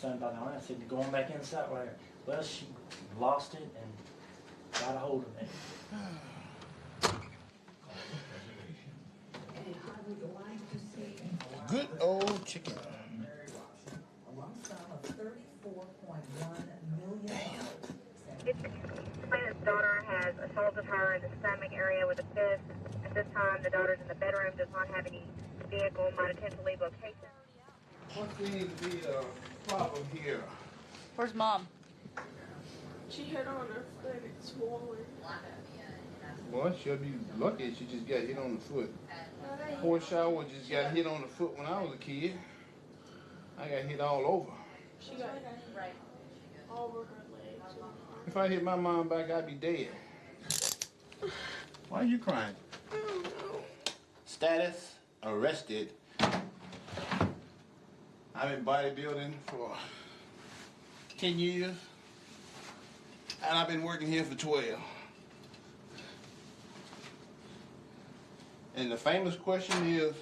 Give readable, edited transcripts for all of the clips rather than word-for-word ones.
son by the arm. I said, going back inside. Well, she lost it and got a hold of it. Good old chicken. A lump sum of $34.1 million. Plaintiff's daughter has assaulted her in the stomach area with a fist. At this time, the daughter's in the bedroom, does not have any vehicle, might attempt to leave location. What seems to be the problem here? Where's Mom? She hit on her foot, it's swollen. Well, she'll be lucky she just got hit on the foot. Poor shower just got hit on the foot when I was a kid. I got hit all over. She got right all over her legs. If I hit my mom back, I'd be dead. Why are you crying? Status arrested. I've been bodybuilding for 10 years, and I've been working here for 12. And the famous question is,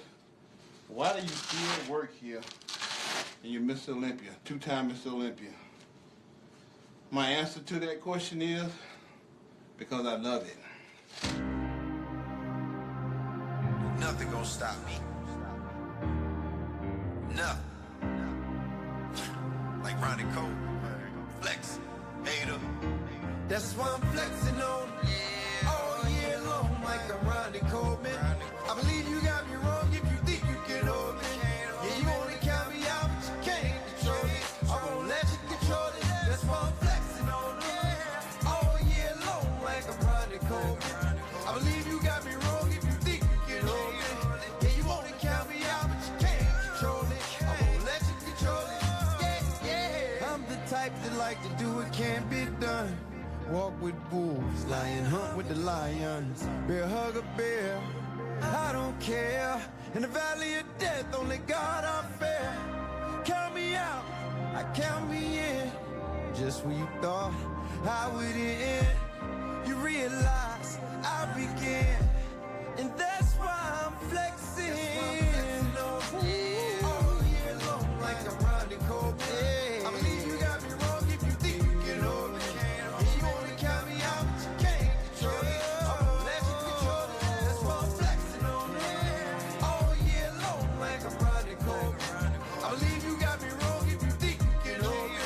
why do you still work here and you're Mr. Olympia, two-time Mr. Olympia? My answer to that question is, because I love it. Nothing gonna stop me. Nothing. Like Ronnie Coleman, flex, hater. That's why I'm flexing on all year long, like I'm Ronnie Coleman. I believe you got me wrong if you think you can hold me. Yeah, you wanna count me out, but you can't control it. I won't let you control it. That's why I'm flexing on all year long, like I'm Ronnie Coleman. I believe you got me wrong if you think you can hold me. Yeah, you wanna count me out, but you can't control it. I won't let you control it. Yeah. I'm the type that like to do what can't be done. Walk with wolves, lion hunt with the lions. Bear hug a bear, I don't care. In the valley of death, only God I fear. Count me out, I count me in. Just when you thought I would end, you realize I begin. And that's why I'm flexing. All year long, like I'm Ronnie Coleman. I believe you got me wrong if you think you can hold me. Yeah, you wanna count me out, but you can't control it. I won't let you control it. That's why I'm flexing on it. All year long, like I'm Ronnie Coleman. I believe you got me wrong if you think you can hold me.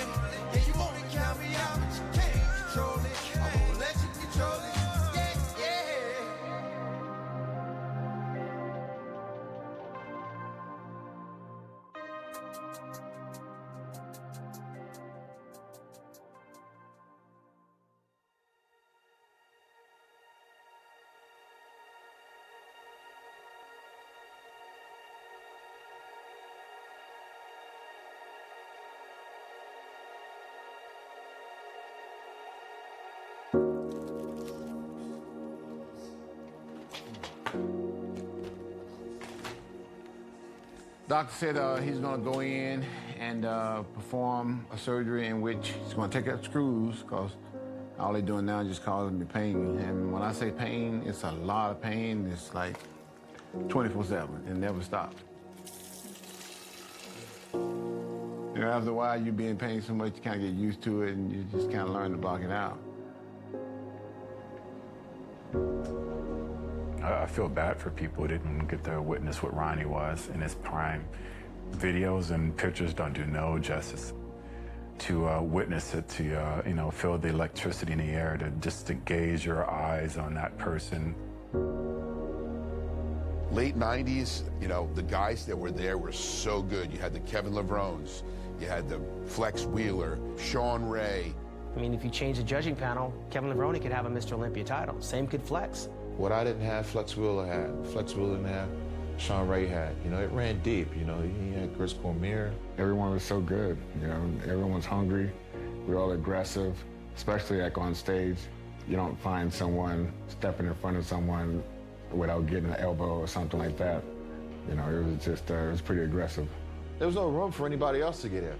Yeah, you wanna count me out, but you can't control it. I won't let you control it. Doctor said he's going to go in and perform a surgery in which he's going to take out screws because all they're doing now is just causing me pain. And when I say pain, it's a lot of pain. It's like 24/7. It never stops. You know, after a while, you be in pain so much, you kind of get used to it and you just kind of learn to block it out. I feel bad for people who didn't get to witness what Ronnie was in his prime. Videos and pictures don't do no justice. To witness it, to feel the electricity in the air, to gaze your eyes on that person. Late 90s, the guys that were there were so good. You had the Kevin Lavrones, you had the Flex Wheeler, Sean Ray. I mean, if you change the judging panel, Kevin Lavroni could have a Mr. Olympia title. Same could Flex. What I didn't have, Flex Wheeler had. Flex Wheeler didn't have, Sean Ray had. It ran deep. He had Chris Cormier. Everyone was so good. Everyone was hungry. We were all aggressive, especially like on stage. You don't find someone stepping in front of someone without getting an elbow or something like that. It was just, it was pretty aggressive. There was no room for anybody else to get in.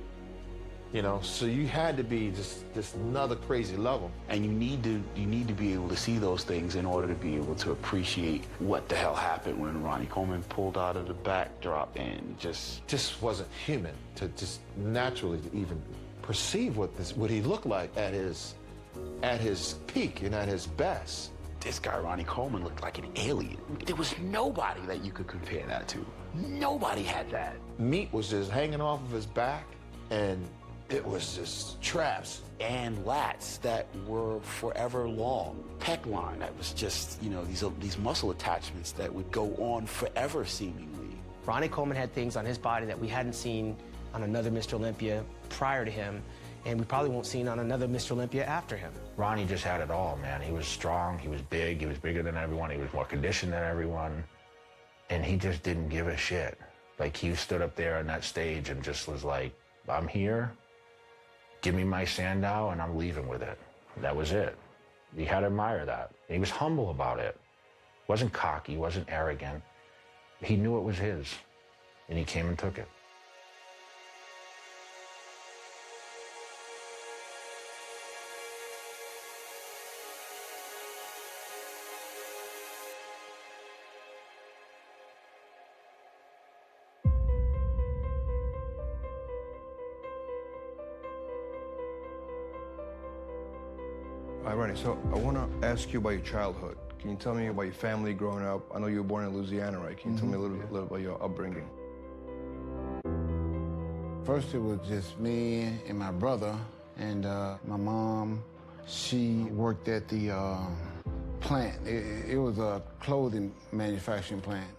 You know, so you had to be just another crazy level. And you need to be able to see those things in order to be able to appreciate what the hell happened when Ronnie Coleman pulled out of the backdrop and just wasn't human to just naturally even perceive what he looked like at his peak and at his best. This guy, Ronnie Coleman, looked like an alien. There was nobody that you could compare that to. Nobody had that. Meat was just hanging off of his back, and it was just traps. And lats that were forever long. Pec line that was just, you know, these muscle attachments that would go on forever, seemingly. Ronnie Coleman had things on his body that we hadn't seen on another Mr. Olympia prior to him, and we probably won't see on another Mr. Olympia after him. Ronnie just had it all, man. He was strong, he was big, he was bigger than everyone, he was more conditioned than everyone, and he just didn't give a shit. Like, he stood up there on that stage and just was like, I'm here, give me my Sandow, and I'm leaving with it. That was it. You had to admire that. He was humble about it. Wasn't cocky, wasn't arrogant. He knew it was his, and he came and took it. Hi, Ronnie. So I want to ask you about your childhood. Can you tell me about your family growing up? I know you were born in Louisiana, right? Can you tell me a little about your upbringing? First, it was just me and my brother, and my mom. She worked at the plant. It was a clothing manufacturing plant.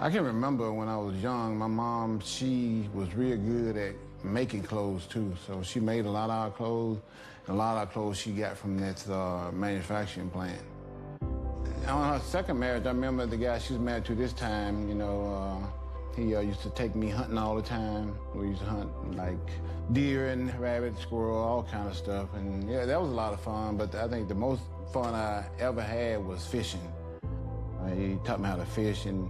I can remember when I was young, my mom, she was real good at making clothes too. So she made a lot of our clothes. A lot of our clothes she got from that manufacturing plant. On her second marriage, I remember the guy she was married to this time, you know, he used to take me hunting all the time. We used to hunt like deer and rabbit, squirrel, all kind of stuff. And yeah, that was a lot of fun, but I think the most fun I ever had was fishing. He taught me how to fish, and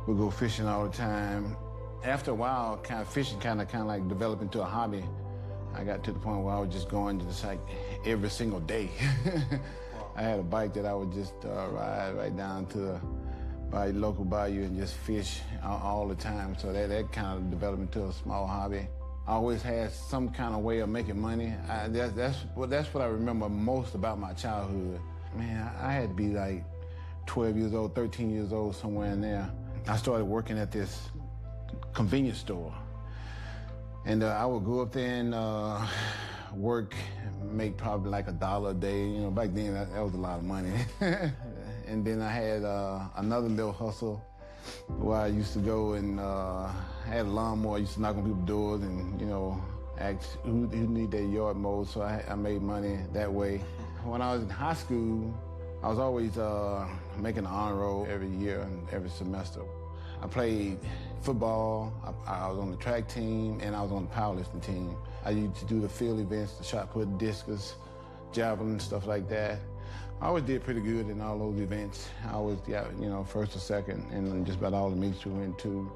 we'd go fishing all the time. After a while, kind of fishing kind of like developed into a hobby. I got to the point where I was just going just like every single day. I had a bike that I would just ride right down to the local bayou and just fish all the time. So that kind of developed into a small hobby. I always had some kind of way of making money. That's what I remember most about my childhood. Man, I had to be like 12 years old, 13 years old, somewhere in there. I started working at this convenience store. And I would go up there and work, make probably like $1 a day. You know, back then that was a lot of money. And then I had another little hustle where I used to go and had a lawnmower. I used to knock on people's doors and, you know, ask who need their yard mowed. So I made money that way. When I was in high school, I was always making an honor roll every year and every semester. I played football, I was on the track team, and I was on the powerlifting team. I used to do the field events, the shot put, discus, javelin, stuff like that. I always did pretty good in all those events. I always got, you know, first or second, and just about all the meets we went to.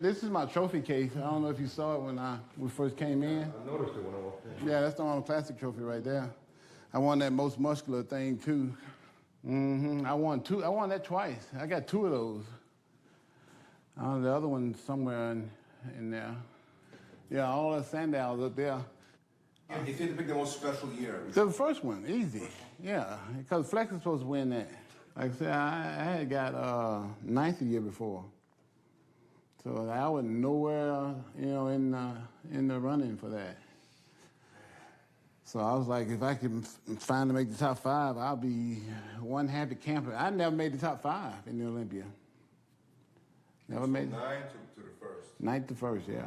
This is my trophy case. I don't know if you saw it when we first came in. I noticed it when I walked in. Yeah, that's the Arnold Classic trophy right there. I won that most muscular thing too. I won that twice. I got 2 of those. The other one somewhere in there. Yeah, all the Sandows up there. If you had to pick the most special year. The first one, easy. Yeah, because Flex is supposed to win that. Like I said, I had got 9th the year before. So I was nowhere, you know, in the running for that. So I was like, if I can find to make the top 5, I'll be one happy camper. I never made the top 5 in the Olympia. Never made it. 9 to the first. 9th to 1st, yeah.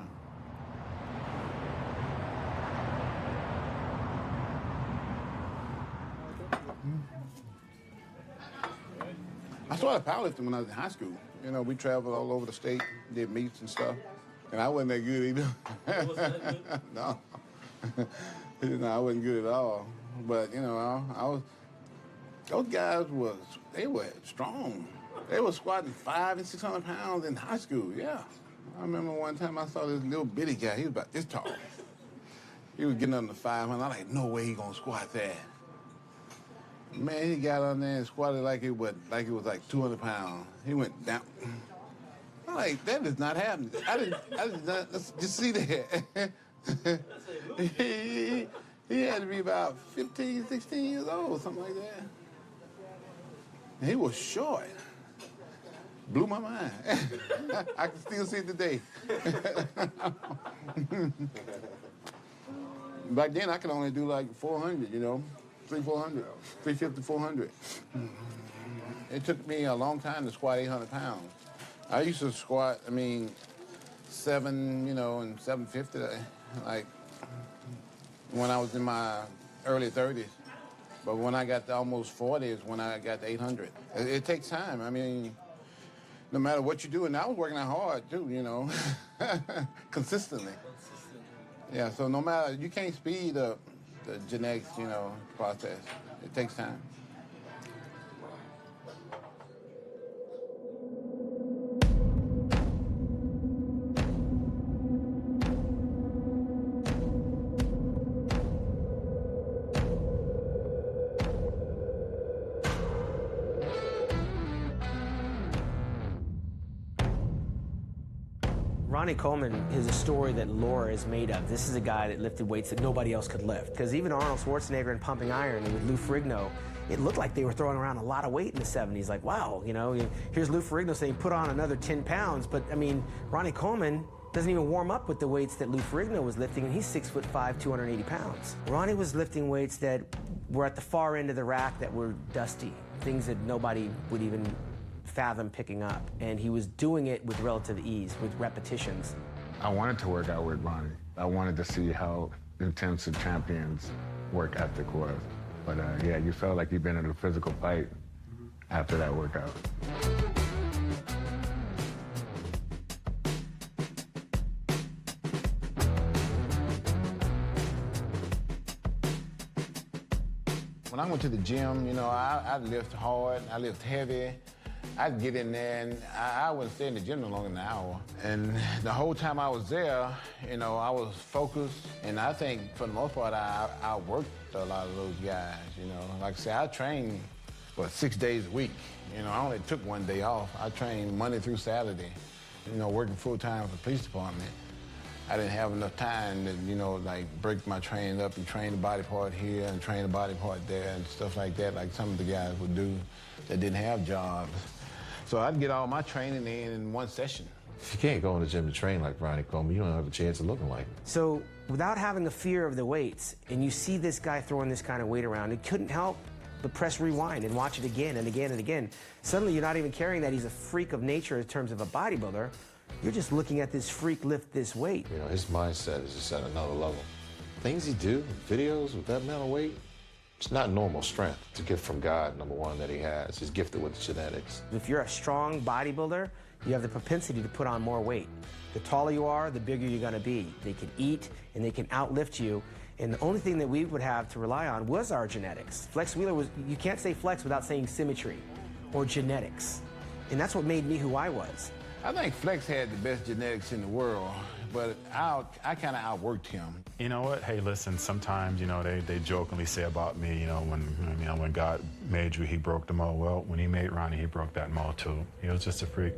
I started powerlifting when I was in high school. You know, we traveled all over the state, did meets and stuff. And I wasn't that good either. Wasn't that good? No. You know, I wasn't good at all. But, you know, I was, those guys they were strong. They were squatting 500 and 600 pounds in high school, yeah. I remember one time I saw this little bitty guy, he was about this tall. He was getting under 500, I'm like, no way he gonna squat that. Man, he got on there and squatted like it was like 200 pounds. He went down. I'm like, that is not happening. I did not just see that. he had to be about 15, 16 years old, something like that. And he was short. Blew my mind. I can still see it today. Back then, I could only do like 400, you know, 400, 350, 400. It took me a long time to squat 800 pounds. I used to squat, 7, and 750, like when I was in my early 30s. But when I got to almost 40 is when I got to 800. It takes time. No matter what you do, and I was working out hard too, consistently. Yeah, so no matter, you can't speed up the genetics, process. It takes time. Ronnie Coleman is a story that lore is made of. This is a guy that lifted weights that nobody else could lift. Because even Arnold Schwarzenegger in Pumping Iron and with Lou Ferrigno, it looked like they were throwing around a lot of weight in the 70s. Like, wow, here's Lou Ferrigno saying, put on another 10 pounds. But, Ronnie Coleman doesn't even warm up with the weights that Lou Ferrigno was lifting, and he's 6'5", 280 pounds. Ronnie was lifting weights that were at the far end of the rack that were dusty, things that nobody would even fathom picking up, and he was doing it with relative ease, with repetitions. I wanted to work out with Ronnie. I wanted to see how intense the champion's work ethic was. But yeah, you felt like you'd been in a physical fight after that workout. When I went to the gym, I lift hard, I lift heavy. I'd get in there, and I wouldn't stay in the gym no longer than an hour. And the whole time I was there, I was focused. And I think, for the most part, I worked a lot of those guys, Like I said, I trained, 6 days a week. I only took one day off. I trained Monday through Saturday, working full-time for the police department. I didn't have enough time to, break my training up and train the body part here and train the body part there and stuff like that, like some of the guys would do that didn't have jobs. So I'd get all my training in one session. If you can't go in the gym to train like Ronnie Coleman, you don't have a chance of looking like him. So without having a fear of the weights, and you see this guy throwing this kind of weight around, it couldn't help but press rewind and watch it again and again and again. Suddenly you're not even caring that he's a freak of nature in terms of a bodybuilder. You're just looking at this freak lift this weight. His mindset is just at another level. Things he do, videos with that amount of weight, it's not normal strength. It's a gift from God, number one, that he has. He's gifted with genetics. If you're a strong bodybuilder, you have the propensity to put on more weight. The taller you are, the bigger you're gonna be. They can eat and they can outlift you. And the only thing that we would have to rely on was our genetics. Flex Wheeler was, you can't say flex without saying symmetry or genetics. And that's what made me who I was. I think Flex had the best genetics in the world, but I kind of outworked him. You know what? Hey, listen, sometimes, they jokingly say about me, when God made you, he broke the mold. Well, when he made Ronnie, he broke that mold too. He was just a freak.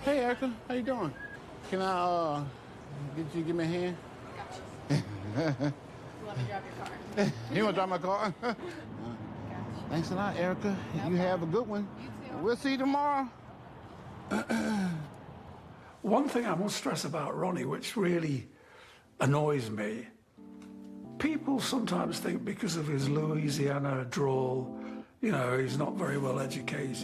Hey, Erica, how you doing? Can I, get you give me a hand? I got you. Let me drive your car. You want to drive my car? Thanks a lot, Erica. You have a good one. You too. We'll see you tomorrow. One thing I must stress about Ronnie, which really annoys me, people sometimes think because of his Louisiana drawl, you know, he's not very well educated,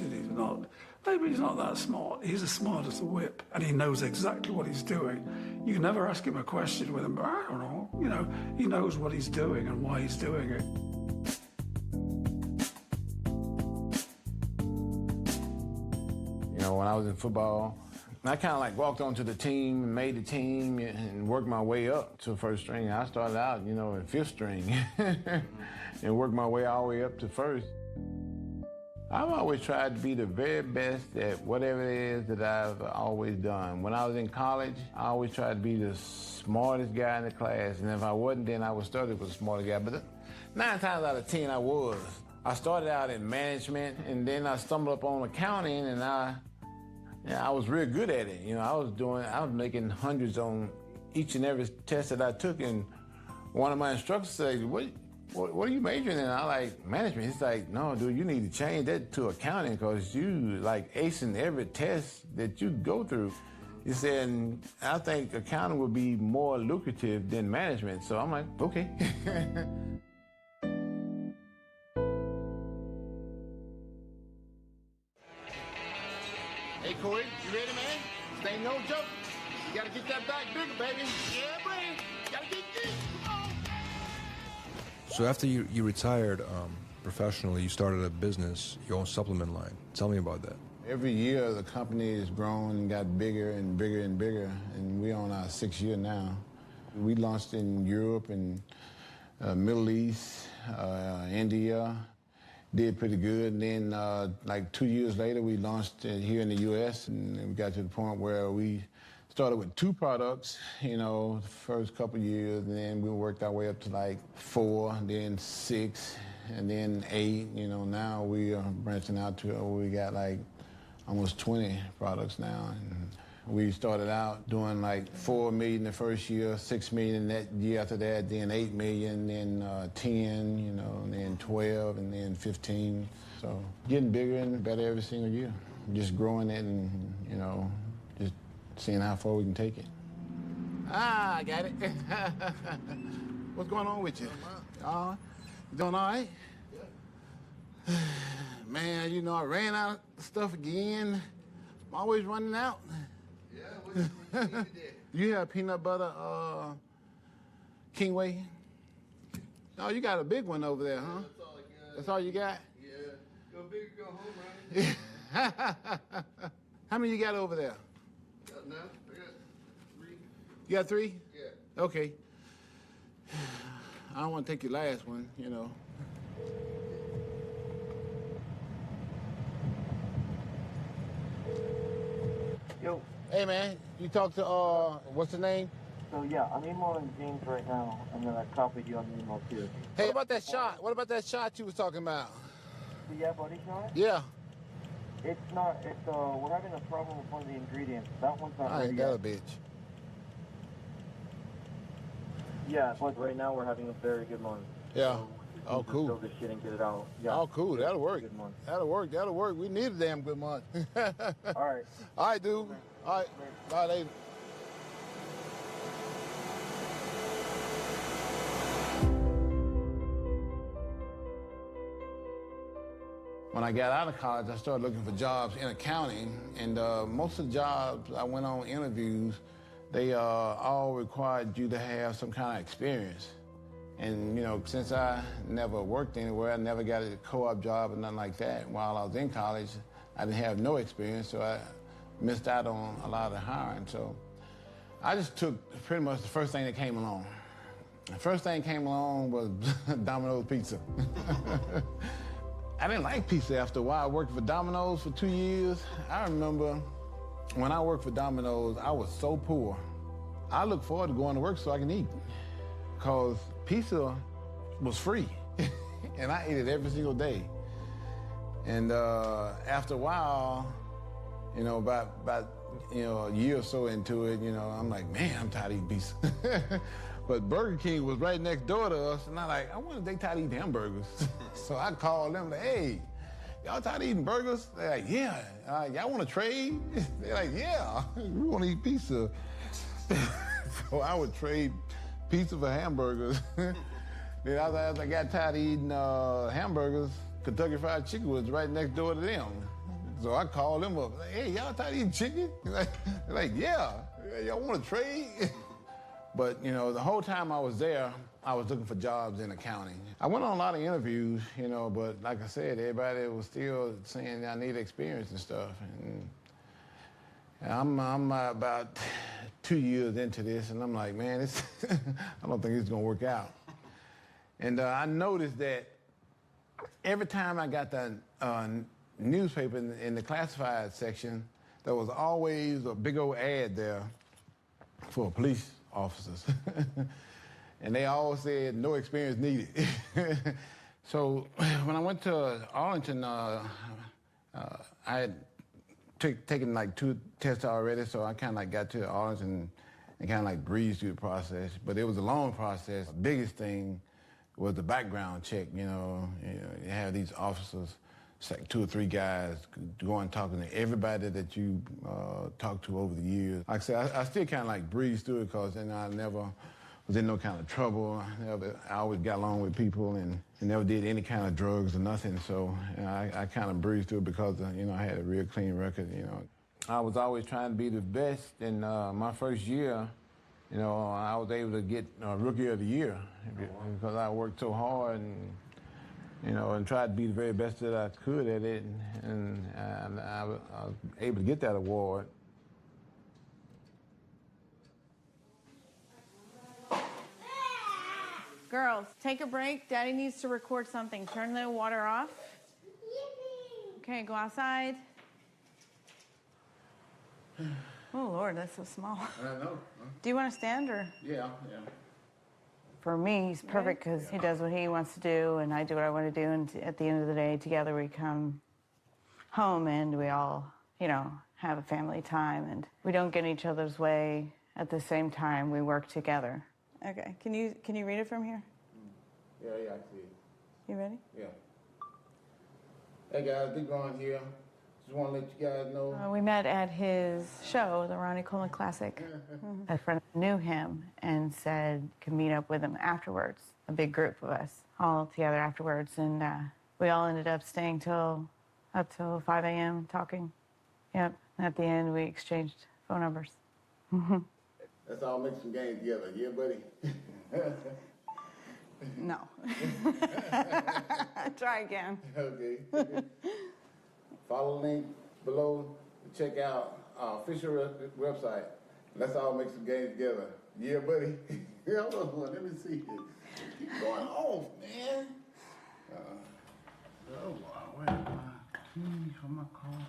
maybe he's not that smart. He's as smart as a whip, and he knows exactly what he's doing. You can never ask him a question with him, but I don't know, you know, he knows what he's doing and why he's doing it. You know, when I was in football, I kind of like walked onto the team and made the team and worked my way up to first string. I started out, you know, in fifth string and worked my way all the way up to first. I've always tried to be the very best at whatever it is that I've always done. When I was in college, I always tried to be the smartest guy in the class, and if I wasn't, then I would study with the smarter guy. But 9 times out of 10, I was. I started out in management, and then I stumbled up on accounting, and I was real good at it. You know, I was making hundreds on each and every test that I took, and one of my instructors said, what are you majoring in? I like management. He's like, no, dude, you need to change that to accounting because you like acing every test that you go through. He said, and I think accounting would be more lucrative than management. So I'm like, okay. Hey, Corey, you ready, man? This ain't no joke. You gotta get that back bigger, baby. Yeah, buddy. Gotta get big. Come on. So after you retired professionally, you started a business, your own supplement line. Tell me about that. Every year, the company has grown and got bigger and bigger and bigger, and we're on our 6th year now. We launched in Europe and Middle East, India, did pretty good. And then like 2 years later, we launched here in the U.S., and we got to the point where we started with 2 products, you know, the first couple of years, and then we worked our way up to like 4, then 6, and then 8. You know, now we are branching out to we got like almost 20 products now. And we started out doing like $4 million the first year, $6 million that year after that, then $8 million, then 10, you know, and then 12, and then 15. So getting bigger and better every single year. Just growing it and, you know, just seeing how far we can take it. Ah, I got it. What's going on with you? You doing all right? Yeah. Man, you know, I ran out of stuff again. I'm always running out. Yeah, what you did? You have peanut butter Kingway? Oh, you got a big one over there, huh? That's all you got. Yeah. Go big or go home, right? How many you got over there? Got none. I got 3. You got 3? Yeah. Okay. I don't want to take your last one, you know. Yo. Hey, man, you talk to, what's the name? So, yeah, I'm emailing James right now, and then I copied you on the email, too. Hey, what about that shot? What about that shot you was talking about? The yeah, buddy shot? Yeah. It's not, we're having a problem with one of the ingredients. That one's not I ready ain't got yet. a bitch. Yeah, but right now we're having a very good month. Yeah. So Oh, cool. Build this shit and get it out. Yeah. Oh, cool. That'll work. Good month. That'll work. That'll work. We need a damn good month. All right. All right, dude. All right. Bye, later. When I got out of college, I started looking for jobs in accounting, and most of the jobs I went on interviews, they all required you to have some kind of experience. And, you know, since I never worked anywhere, I never got a co-op job or nothing like that. While I was in college, I didn't have no experience, so I missed out on a lot of hiring. So I just took pretty much the first thing that came along. The first thing that came along was Domino's Pizza. I didn't like pizza after a while. I worked for Domino's for 2 years. I remember when I worked for Domino's, I was so poor. I looked forward to going to work so I can eat, because pizza was free, and I ate it every single day. And after a while, you know, about a year or so into it, you know, I'm like, man, I'm tired of eating pizza. But Burger King was right next door to us, and I wonder if they tired of eating hamburgers. So I called them, like, hey, y'all tired of eating burgers? They're like, yeah. Y'all want to trade? They're like, yeah, we want to eat pizza. So I would trade pizza for hamburgers. Then as I got tired of eating hamburgers, Kentucky Fried Chicken was right next door to them. So I called them up, like, hey, y'all tired of eating chicken? They're like, yeah, y'all want to trade? But, you know, the whole time I was there, I was looking for jobs in accounting. I went on a lot of interviews, you know, but like I said, everybody was still saying I need experience and stuff. And I'm about 2 years into this, and I'm like, man, I don't think it's gonna work out. And I noticed that every time I got the newspaper in the classified section, there was always a big old ad there for police officers. And they all said no experience needed. So when I went to Arlington, I had taken like 2 tests already, so I kind of like got to Arlington and kind of like breezed through the process. But it was a long process. The biggest thing was the background check. You have these officers, it's like 2 or 3 guys going talking to everybody that you talked to over the years. Like I said, I still kind of like breezed through it because I never was in no kind of trouble. I always got along with people and never did any kind of drugs or nothing. So I kind of breezed through it because I had a real clean record. I was always trying to be the best. In my first year, I was able to get Rookie of the Year because I worked so hard and tried to be the very best that I could at it, and I was able to get that award. Girls, take a break. Daddy needs to record something. Turn the water off. Okay, go outside. Oh, Lord, that's so small. I know. Do you want to stand or? Yeah. For me, he's perfect because he does what he wants to do and I do what I want to do. And at the end of the day, together we come home and we all, have a family time and we don't get in each other's way. At the same time, we work together. Okay, can you read it from here? Yeah, I see it. You ready? Yeah. Hey guys, keep going here. Just want to let you guys know. We met at his show, the Ronnie Coleman Classic. A friend knew him and said could meet up with him afterwards. A big group of us all together afterwards, and we all ended up staying up till 5 a.m. talking. Yep. At the end, we exchanged phone numbers. Let's all make some games together, yeah, buddy? No. Try again. Okay. Follow the link below to check out our official website. Let's all make some games together. Yeah, buddy? Hold on, let me see it. Keep going off, man. Where am I? Keys for my car.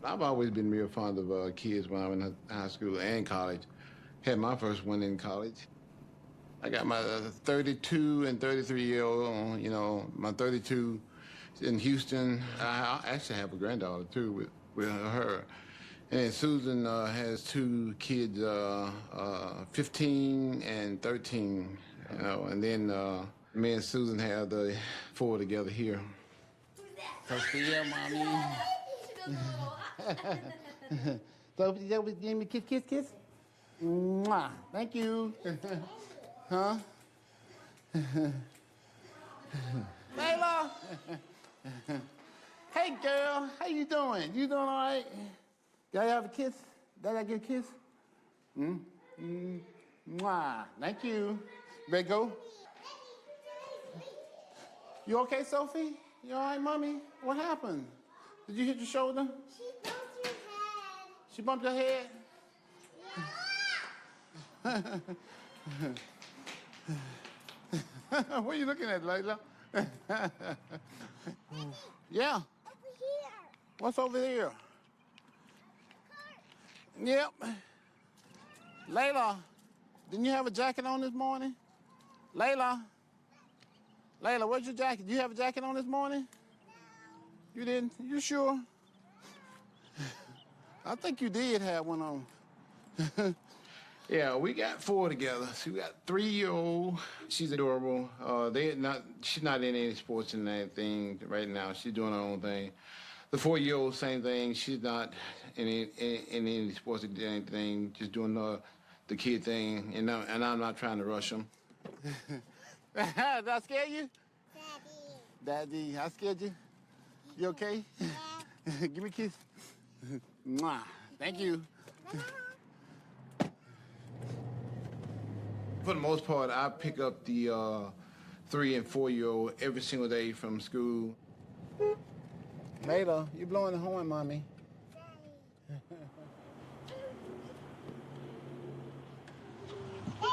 I've always been real fond of kids when I was in high school and college. Had my first one in college. I got my 32 and 33-year-old, my 32 in Houston. I actually have a granddaughter too with her. And then Susan has 2 kids, 15 and 13, and then me and Susan have the 4 together here. Sophia, mommy. Sophie, give me kiss. Mwah. Thank you. Huh? Layla. Hey, girl. How you doing? You doing all right? Did I have a kiss? Did I get a kiss? Mwah. Thank you. Ready to go? You okay, Sophie? You all right, mommy? What happened? Did you hit your shoulder? She bumped her head. She bumped her head? What are you looking at, Layla? Yeah. Over here. What's over here? Yep. Layla, didn't you have a jacket on this morning? Layla, where's your jacket? Do you have a jacket on this morning? You didn't? You sure? I think you did have one on. Yeah, we got 4 together. So we got 3-year-old. She's adorable. She's not in any sports and anything right now. She's doing her own thing. The 4-year-old, same thing. She's not in any sports or anything. Just doing the kid thing. And I'm not trying to rush them. Did I scare you? Daddy, I scared you? You okay? Yeah. Give me a kiss. Mwah. Thank you. For the most part, I pick up the 3- and 4-year-old every single day from school. Layla, you blowing the horn, Mommy. What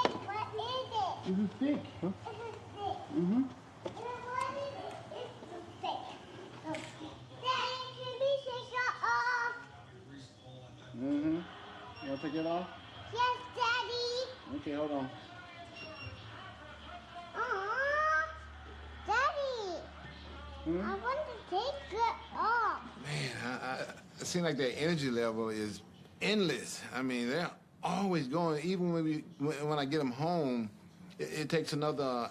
is it? It's a stick. Huh? It's a stick. Mm-hmm. What is it? It's a stick. Daddy, can we take it off? Mm-hmm. You want to take it off? Yes, Daddy. Okay, hold on. Daddy, Hmm? I want to take it off. Man, it seems like their energy level is endless. I mean, they're always going. Even when I get them home, it takes another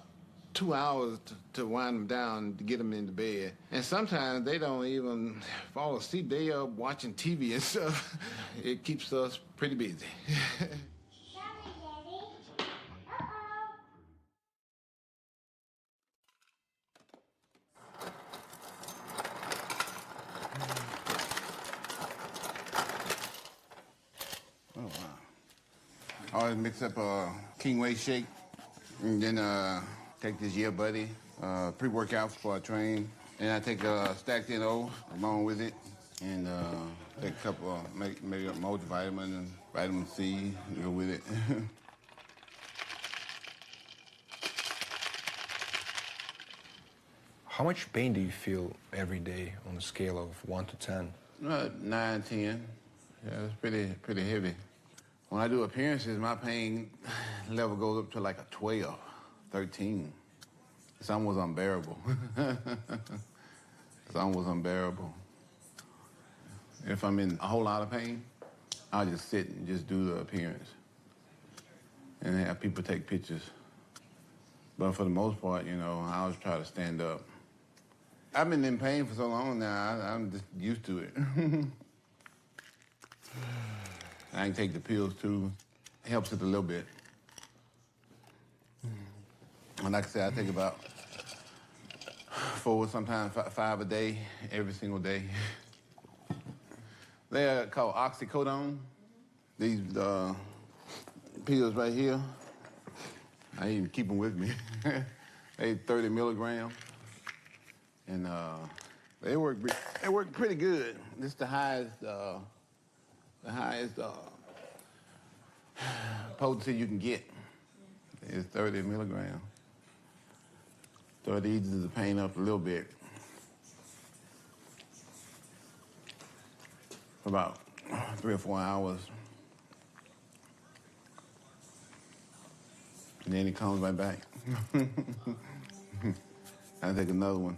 2 hours to wind them down to get them into bed. And sometimes they don't even fall asleep. They are watching TV and stuff. It keeps us pretty busy. Oh, wow. I always mix up a king weight shake and then take this Yeah Buddy pre-workout before I train. And I take a stacked NO along with it and take a couple maybe a multivitamin and vitamin C to go with it. How much pain do you feel every day on a scale of 1 to 10? 9, 10. Yeah, it's pretty heavy. When I do appearances, my pain level goes up to like a 12, 13. It's almost unbearable. It's almost unbearable. If I'm in a whole lot of pain, I'll just sit and just do the appearance and have people take pictures. But for the most part, you know, I always try to stand up. I've been in pain for so long now, I'm just used to it. I can take the pills too. It helps it a little bit. And like I said, I take about 4, sometimes 5 a day, every single day. They're called oxycodone. These pills right here, I even keep them with me. They 30 milligrams. And they work pretty good. This is the highest potency you can get is 30 milligrams. So it eases the pain up a little bit. For about 3 or 4 hours. And then it comes right back. I take another one.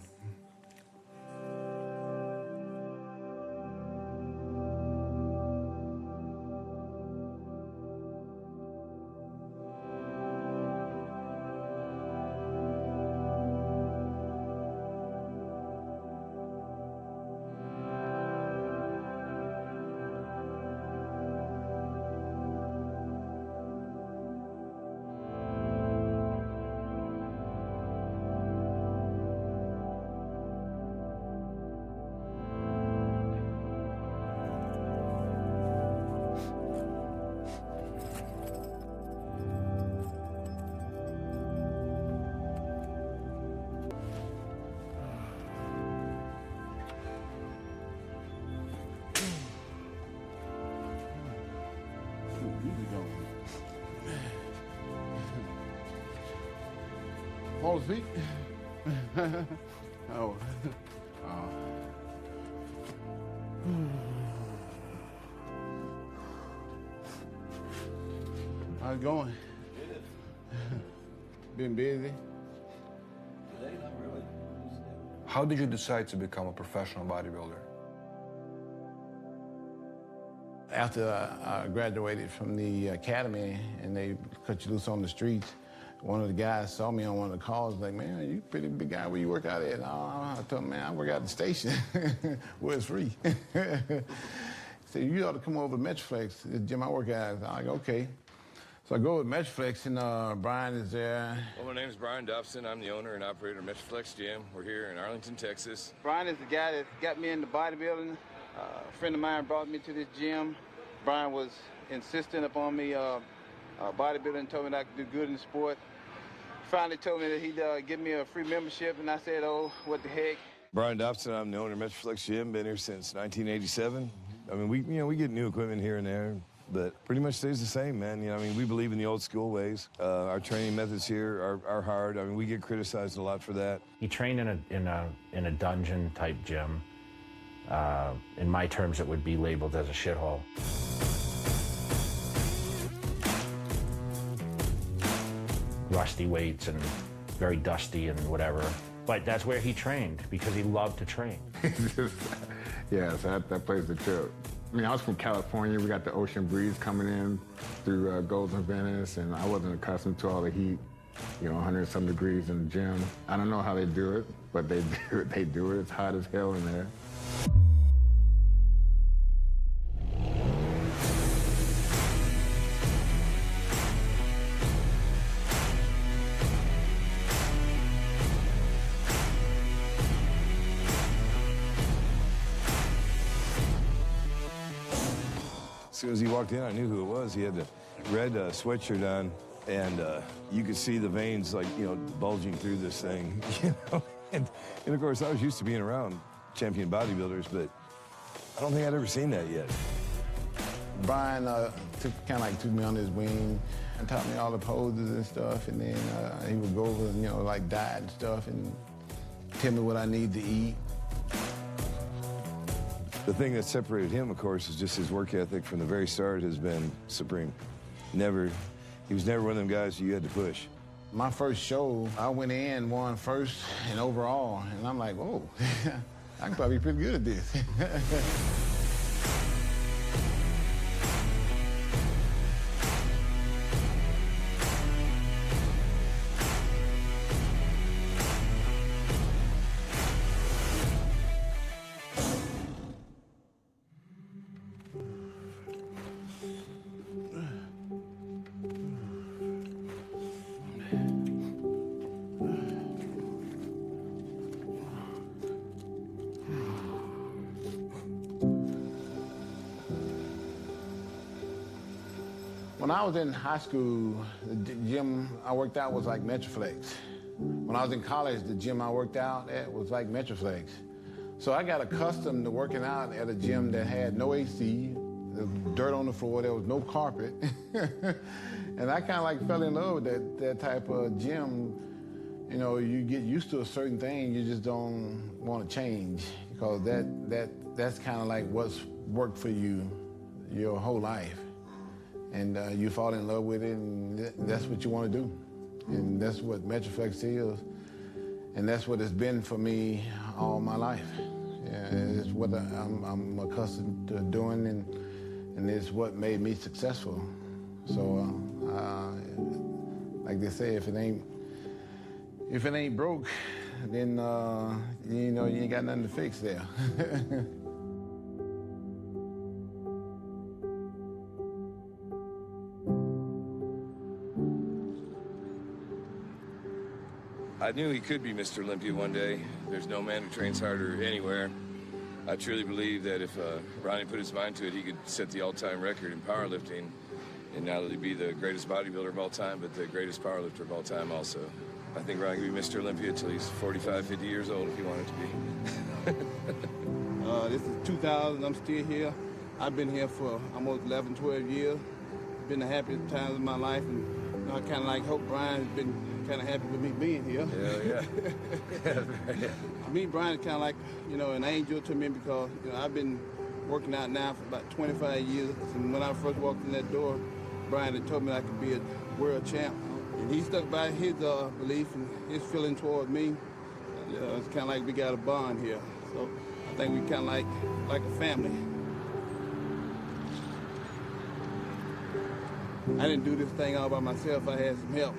Fall asleep? Oh. How's it going? Been busy? How did you decide to become a professional bodybuilder? After I graduated from the academy and they cut you loose on the streets, one of the guys saw me on one of the calls, like, man, you pretty big guy, where you work out at? I told him, man, I work out at the station where it's free. He said, you ought to come over to Metroflex, the gym I work at. I'm like, okay. So I go with Metroflex, and Brian is there. Well, my name is Brian Dobson. I'm the owner and operator of Metroflex Gym. We're here in Arlington, Texas. Brian is the guy that got me into bodybuilding. A friend of mine brought me to this gym. Brian was insistent upon me bodybuilding, told me that I could do good in the sport. Finally told me that he'd give me a free membership, and I said, oh, what the heck. Brian Dobson, I'm the owner of Metroflex Gym. Been here since 1987. I mean, we get new equipment here and there, but pretty much stays the same, man. I mean, we believe in the old school ways. Our training methods here are hard. I mean, we get criticized a lot for that. He trained in a dungeon type gym. In my terms, it would be labeled as a shithole. Rusty weights and very dusty and whatever. But that's where he trained because he loved to train. Yeah, so that plays the trip. I mean, I was from California. We got the ocean breeze coming in through Golden Venice, and I wasn't accustomed to all the heat, 100-some degrees in the gym. I don't know how they do it, but they do it. They do it. It's hot as hell in there. As soon as he walked in, I knew who it was. He had the red sweatshirt on, and you could see the veins, like, bulging through this thing, And of course, I was used to being around champion bodybuilders, but I don't think I'd ever seen that yet. Brian took me on his wing and taught me all the poses and stuff, and then he would go over, like diet and stuff, and tell me what I need to eat. The thing that separated him, of course, is just his work ethic from the very start has been supreme. He was never one of them guys you had to push. My first show, I went in, won first and overall, and I'm like, whoa, I can probably be pretty good at this. When I was in high school, the gym I worked out was like Metroflex. When I was in college, the gym I worked out at was like Metroflex. So I got accustomed to working out at a gym that had no AC, there was dirt on the floor, there was no carpet. And I kind of like fell in love with that type of gym. You get used to a certain thing, you just don't want to change, because that's kind of like what's worked for you your whole life. And you fall in love with it, and that's what you want to do. And that's what Metroflex is. And that's what it's been for me all my life. Yeah, it's what I'm accustomed to doing, and it's what made me successful. So, like they say, if it ain't broke, then you ain't got nothing to fix there. I knew he could be Mr. Olympia one day. There's no man who trains harder anywhere. I truly believe that if Ronnie put his mind to it, he could set the all-time record in powerlifting, and not only be the greatest bodybuilder of all time, but the greatest powerlifter of all time also. I think Ronnie could be Mr. Olympia until he's 45, 50 years old if he wanted to be. This is 2000, I'm still here. I've been here for almost 11, 12 years. It's been the happiest times of my life, and I kind of hope Brian's been kind of happy with me being here. Yeah. Me, Brian is kind of like, an angel to me, because, I've been working out now for about 25 years. And when I first walked in that door, Brian had told me I could be a world champ. And he stuck by his belief and his feeling toward me. It's kind of like we got a bond here. So I think we kind of like a family. I didn't do this thing all by myself. I had some help.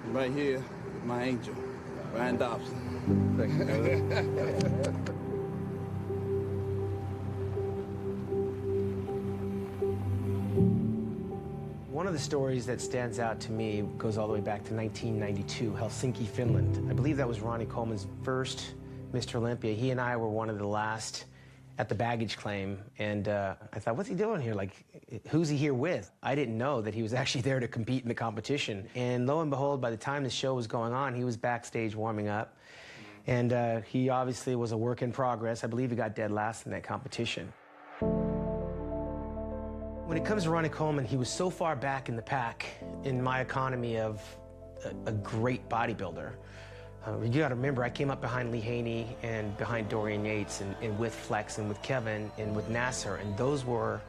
And right here is my angel, Ryan Dobson. Thank you, brother. One of the stories that stands out to me goes all the way back to 1992, Helsinki, Finland. I believe that was Ronnie Coleman's first Mr. Olympia. He and I were one of the last at the baggage claim, and I thought, what's he doing here? Like, who's he here with? I didn't know that he was actually there to compete in the competition. And lo and behold, by the time the show was going on, he was backstage warming up. And he obviously was a work in progress. I believe he got dead last in that competition. When it comes to Ronnie Coleman, he was so far back in the pack in my economy of a great bodybuilder. You gotta remember, I came up behind Lee Haney and behind Dorian Yates and with Flex and with Kevin and with Nasser, and those were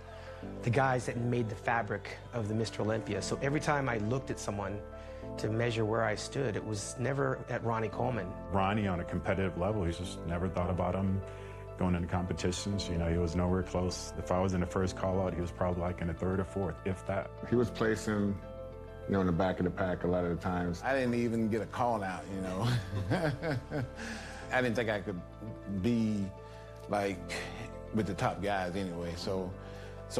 the guys that made the fabric of the Mr. Olympia. So every time I looked at someone to measure where I stood, it was never at Ronnie Coleman. Ronnie, on a competitive level, he's just never thought about him going into competitions. You know, he was nowhere close. If I was in the first call-out, he was probably like in the third or fourth, if that. He was placing, you know, in the back of the pack a lot of the times. I didn't even get a call out, you know. I didn't think I could be like with the top guys anyway. So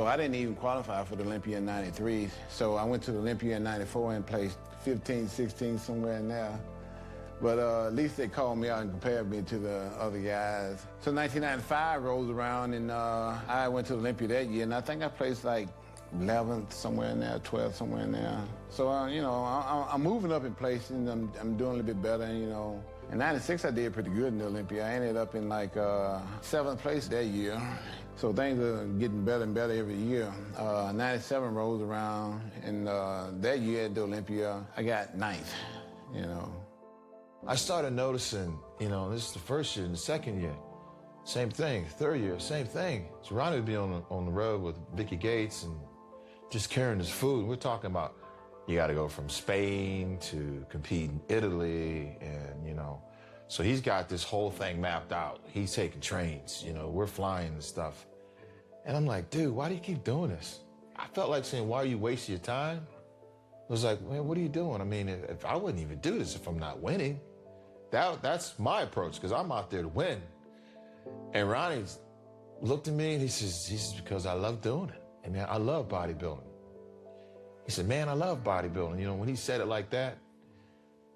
I didn't even qualify for the Olympia in '93. So I went to the Olympia in '94 and placed 15, 16, somewhere in there. But at least they called me out and compared me to the other guys. So 1995 rolls around, and I went to the Olympia that year, and I think I placed like 11th, somewhere in there, 12th, somewhere in there. So, you know, I'm moving up in places, and I'm doing a little bit better, you know. In '96, I did pretty good in the Olympia. I ended up in like 7th place that year. So things are getting better and better every year. '97 rolls around, and that year at the Olympia, I got 9th, you know. I started noticing, you know, this is the first year and the second year, same thing. Third year, same thing. So Ronnie would be on the road with Vicky Gates and just carrying his food. We're talking about you got to go from Spain to compete in Italy, and you know, so he's got this whole thing mapped out. He's taking trains, you know, we're flying and stuff. And I'm like, dude, why do you keep doing this? I felt like saying, why are you wasting your time? I was like, man, what are you doing? I mean, if I wouldn't even do this if I'm not winning. That's my approach, because I'm out there to win. And Ronnie looked at me and he says, because I love doing it. And man, I love bodybuilding. He said, man, I love bodybuilding. You know, when he said it like that,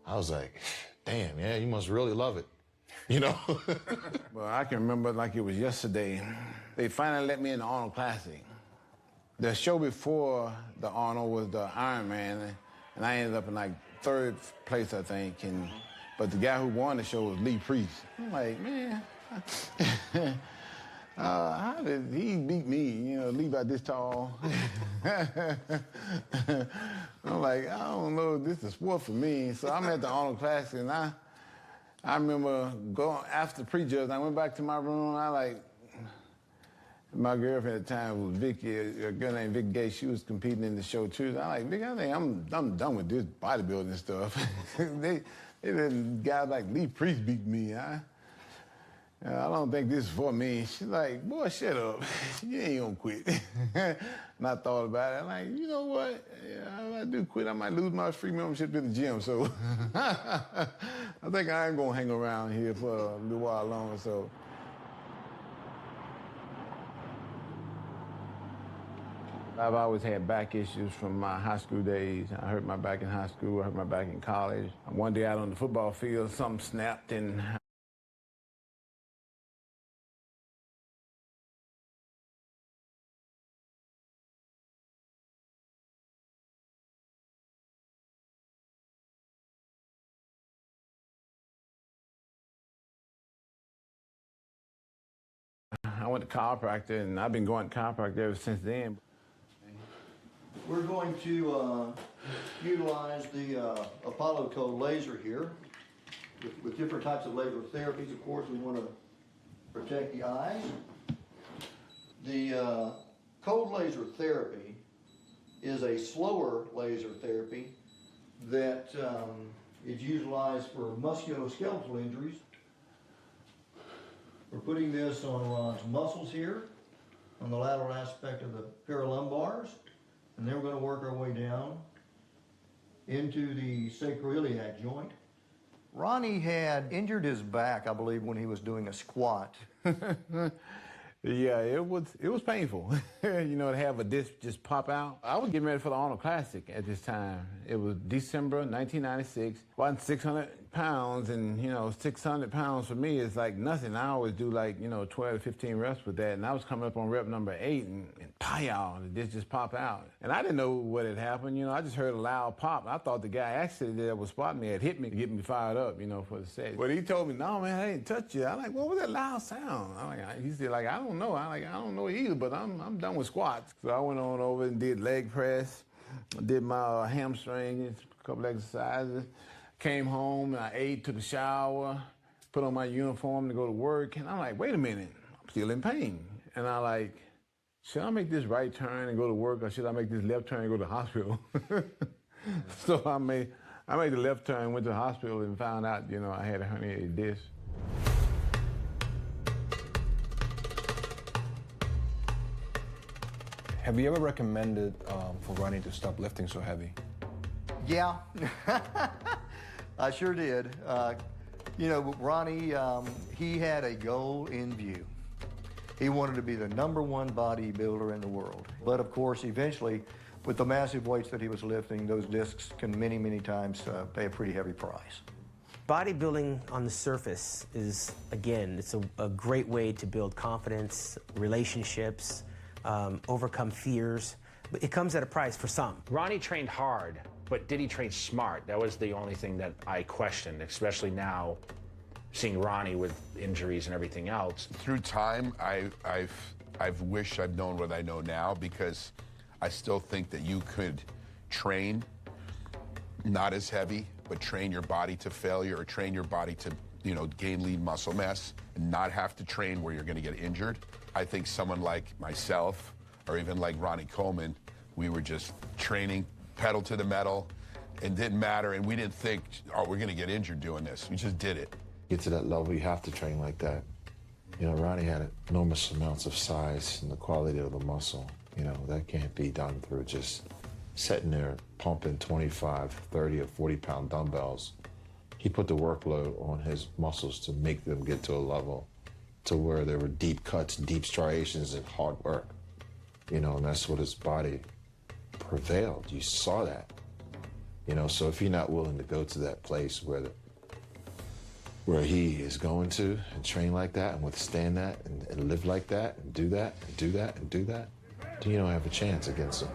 I was like, damn, man, you must really love it. You know? Well, I can remember like it was yesterday. They finally let me in the Arnold Classic. The show before the Arnold was the Ironman, and I ended up in like 3rd place, I think. But the guy who won the show was Lee Priest. I'm like, man, how did he beat me? You know, Lee about this tall. I'm like, I don't know if this is sport for me. So I'm at the Arnold Classic, and I remember going after the prejudge. I went back to my room. My girlfriend at the time was Vicky, a girl named Vicky Gates. She was competing in the show too. I'm like, Vicky, I think I'm done with this bodybuilding stuff. They let guys like Lee Priest beat me. I don't think this is for me. She's like, boy, shut up. You ain't gonna quit. And I thought about it. I'm like, you know what? Yeah, if I do quit, I might lose my free membership to the gym. So I think I am gonna hang around here for a little while longer. So. I've always had back issues from my high school days. I hurt my back in high school, I hurt my back in college. One day out on the football field, something snapped and I went to chiropractor, and I've been going to chiropractor ever since then. We're going to utilize the Apollo Code laser here with different types of laser therapies. Of course, we want to protect the eyes. The cold laser therapy is a slower laser therapy that is utilized for musculoskeletal injuries. We're putting this on Ron's muscles here, on the lateral aspect of the paralumbars. and then we're going to work our way down into the sacroiliac joint. Ronnie had injured his back, I believe, when he was doing a squat. Yeah, it was painful, you know, to have a disc just pop out. I was getting ready for the Arnold Classic at this time. It was December 1996. Wasn't 600 pounds, and, you know, 600 pounds for me is like nothing. I always do like, you know, 12 to 15 reps with that, and I was coming up on rep number 8, and pow, the disc just pop out. And I didn't know what had happened, you know, I just heard a loud pop. I thought the guy actually that was spotting me had hit me to get me fired up, you know, for the set. But he told me, no, man, I didn't touch you. I'm like, what was that loud sound? He said, like, I don't know. I don't know either, but I'm done with squats. So I went on over and did leg press, did my hamstring, a couple exercises, came home and I ate, took a shower, put on my uniform to go to work, and I'm like, wait a minute, I'm still in pain. And I like, should I make this right turn and go to work, or should I make this left turn and go to the hospital? So I made the left turn, went to the hospital, and found out, you know, I had a herniated disc. Have you ever recommended for Ronnie to stop lifting so heavy? Yeah, I sure did. You know, Ronnie, he had a goal in view. He wanted to be the #1 bodybuilder in the world. But of course, eventually, with the massive weights that he was lifting, those discs can many, many times pay a pretty heavy price. Bodybuilding on the surface is, again, it's a great way to build confidence, relationships, overcome fears, but it comes at a price for some. Ronnie trained hard, but did he train smart? That was the only thing that I questioned, especially now, seeing Ronnie with injuries and everything else. Through time, I've wished I've known what I know now, because I still think that you could train not as heavy, but train your body to failure, or train your body to, you know, gain lean muscle mass and not have to train where you're going to get injured. I think someone like myself, or even like Ronnie Coleman, we were just training pedal to the metal, and didn't matter, and we didn't think, oh, we're going to get injured doing this. We just did it. Get to that level, you have to train like that. You know, Ronnie had enormous amounts of size and the quality of the muscle. You know, that can't be done through just sitting there pumping 25, 30, or 40-pound dumbbells. He put the workload on his muscles to make them get to a level to where there were deep cuts, deep striations, and hard work. You know, and that's what his body prevailed. You saw that. You know, so if you're not willing to go to that place where he is going to and train like that and withstand that and live like that and do that and do that and do that, then you don't have a chance against him.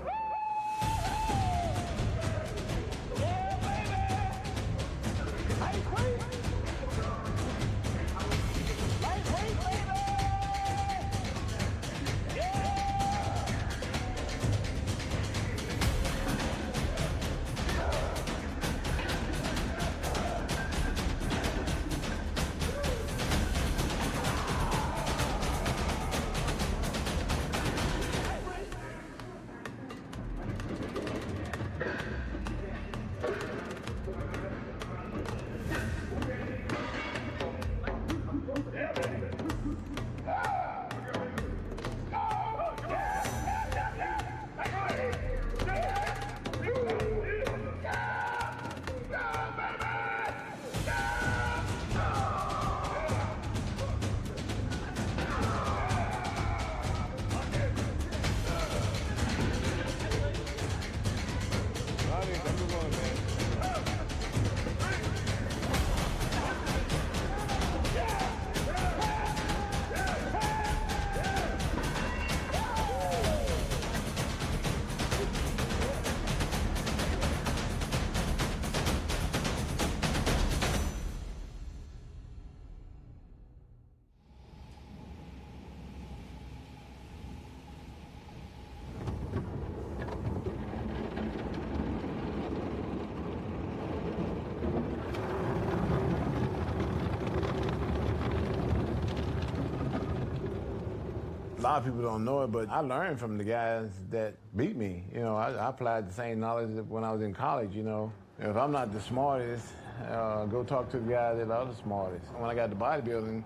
A lot of people don't know it, but I learned from the guys that beat me. You know, I applied the same knowledge when I was in college, you know. If I'm not the smartest, go talk to the guys that are the smartest. When I got to bodybuilding,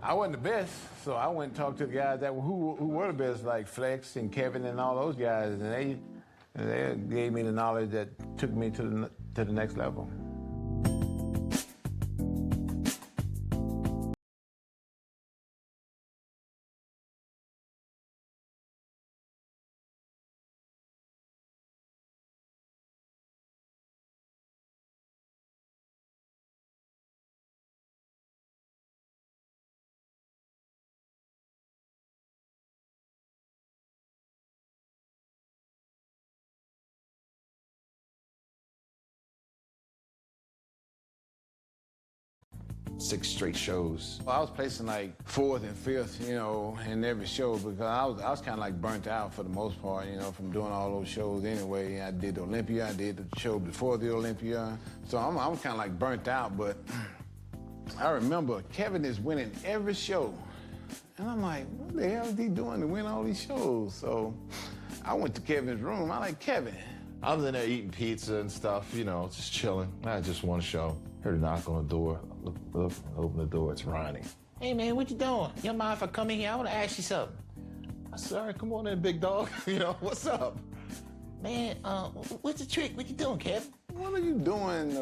I wasn't the best, so I went and talked to the guys who were the best, like Flex and Kevin and all those guys, and And they gave me the knowledge that took me to the next level. Six straight shows. I was placing like 4th and 5th, you know, in every show because I was kind of like burnt out for the most part, you know, from doing all those shows anyway. I did the Olympia, I did the show before the Olympia. So I'm kind of like burnt out, but I remember Kevin is winning every show. And I'm like, what the hell is he doing to win all these shows? So I went to Kevin's room. I'm like, Kevin. I was in there eating pizza and stuff, you know, just chilling. I had just one show. Heard a knock on the door. Look, open the door. It's Ronnie. Hey, man, what you doing? You don't mind if I come in here? I want to ask you something. I said, all right, come on in, big dog. You know, what's up? Man, what's the trick? What you doing, Kevin? What are you doing?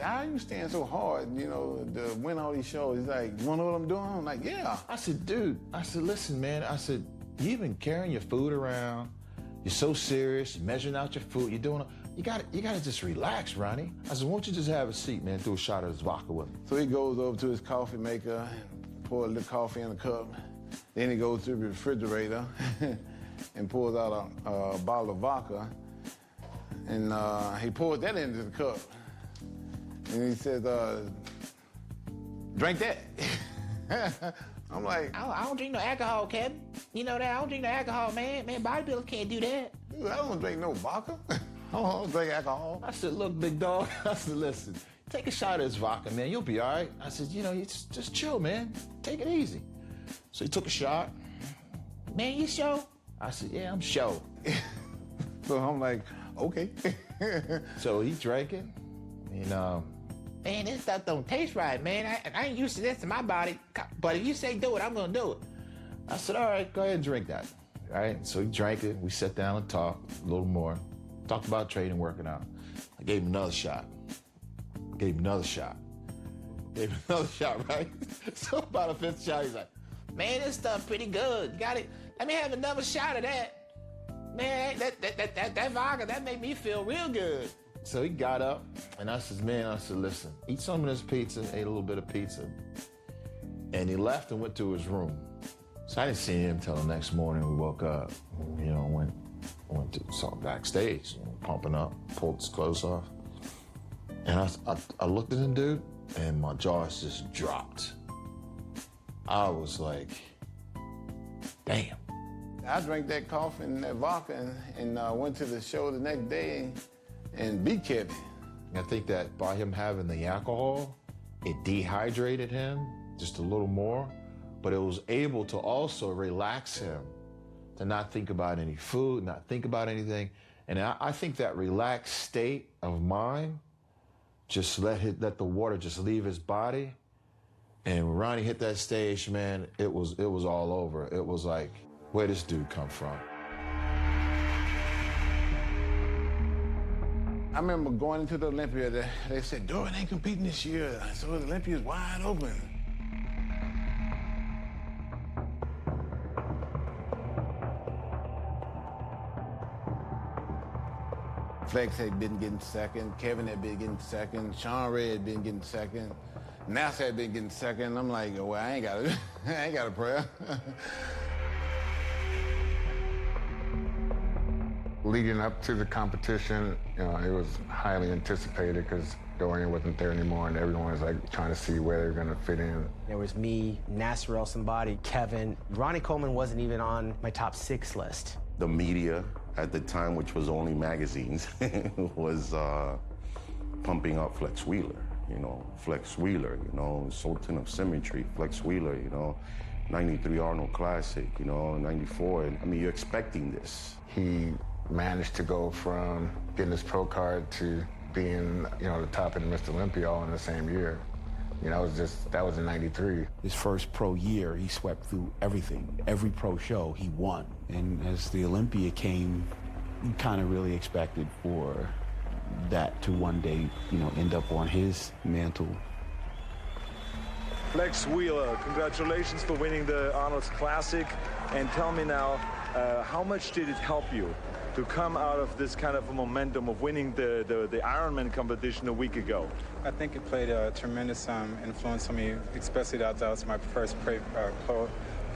How are you staying so hard, you know, to win all these shows? He's like, you want to know what I'm doing? I'm like, yeah. I said, dude, listen, man. I said, you've been carrying your food around. You're so serious. You're measuring out your food. You're doing you gotta just relax, Ronnie. I said, won't you just have a seat, man? Do a shot of this vodka with me. So he goes over to his coffee maker, pours the coffee in a cup. Then he goes to the refrigerator and pours out a bottle of vodka. And he pours that into the cup. And he says, drink that. I'm like, I don't drink no alcohol, Kevin. You know that? I don't drink no alcohol, man. Man, bodybuilders can't do that. Dude, I don't drink no vodka. I don't drink alcohol. I said, look, big dog. I said, listen, take a shot of this vodka, man. You'll be all right. I said, you know, you just chill, man. Take it easy. So he took a shot. Man, you sure? I said, yeah, I'm sure. So I'm like, okay. So he drank it, and man, this stuff don't taste right, man. I ain't used to this in my body, but if you say do it, I'm gonna do it. I said, all right, go ahead and drink that. All right, so he drank it. We sat down and talked a little more. Talked about training, working out. I gave him another shot. Gave him another shot. Gave him another shot, right? So about a 5th shot, he's like, man, this stuff pretty good. You got it. Let me have another shot of that. Man, that vodka, that made me feel real good. So he got up, and I said, listen, eat some of this pizza, ate a little bit of pizza. And he left and went to his room. So I didn't see him until the next morning. We woke up, you know, went to saw him backstage, you know, pumping up, pulled his clothes off. And I looked at him, dude, and my jaw just dropped. I was like, damn. I drank that coffee and that vodka and went to the show the next day and beat Kevin. I think that by him having the alcohol, it dehydrated him just a little more, but it was able to also relax him to not think about any food, not think about anything. And I think that relaxed state of mind just let the water just leave his body. And when Ronnie hit that stage, man, it was all over. It was like, where'd this dude come from? I remember going into the Olympia, they said, Dorian ain't competing this year, so the Olympia's wide open. Flex had been getting second, Kevin had been getting second, Sean Ray had been getting second, NASA had been getting second. I'm like, well, I ain't got a prayer. Leading up to the competition, you know, it was highly anticipated because Dorian wasn't there anymore and everyone was like trying to see where they're gonna fit in. There was me, Nasser El-Somebody, Kevin. Ronnie Coleman wasn't even on my top 6 list. The media at the time, which was only magazines, was pumping up Flex Wheeler. You know, Flex Wheeler, you know, Sultan of Symmetry, Flex Wheeler, you know, 93 Arnold Classic, you know, 94. And I mean, you're expecting this. He managed to go from getting his pro card to being, you know, the top in Mr. Olympia all in the same year. You know, that was in 93. His first pro year, he swept through everything. Every pro show, he won. And as the Olympia came, you kind of really expected for that to one day, you know, end up on his mantle. Flex Wheeler, congratulations for winning the Arnold's Classic. And tell me now, how much did it help you to come out of this kind of a momentum of winning the Ironman competition a week ago? I think it played a tremendous influence on me, especially that was my first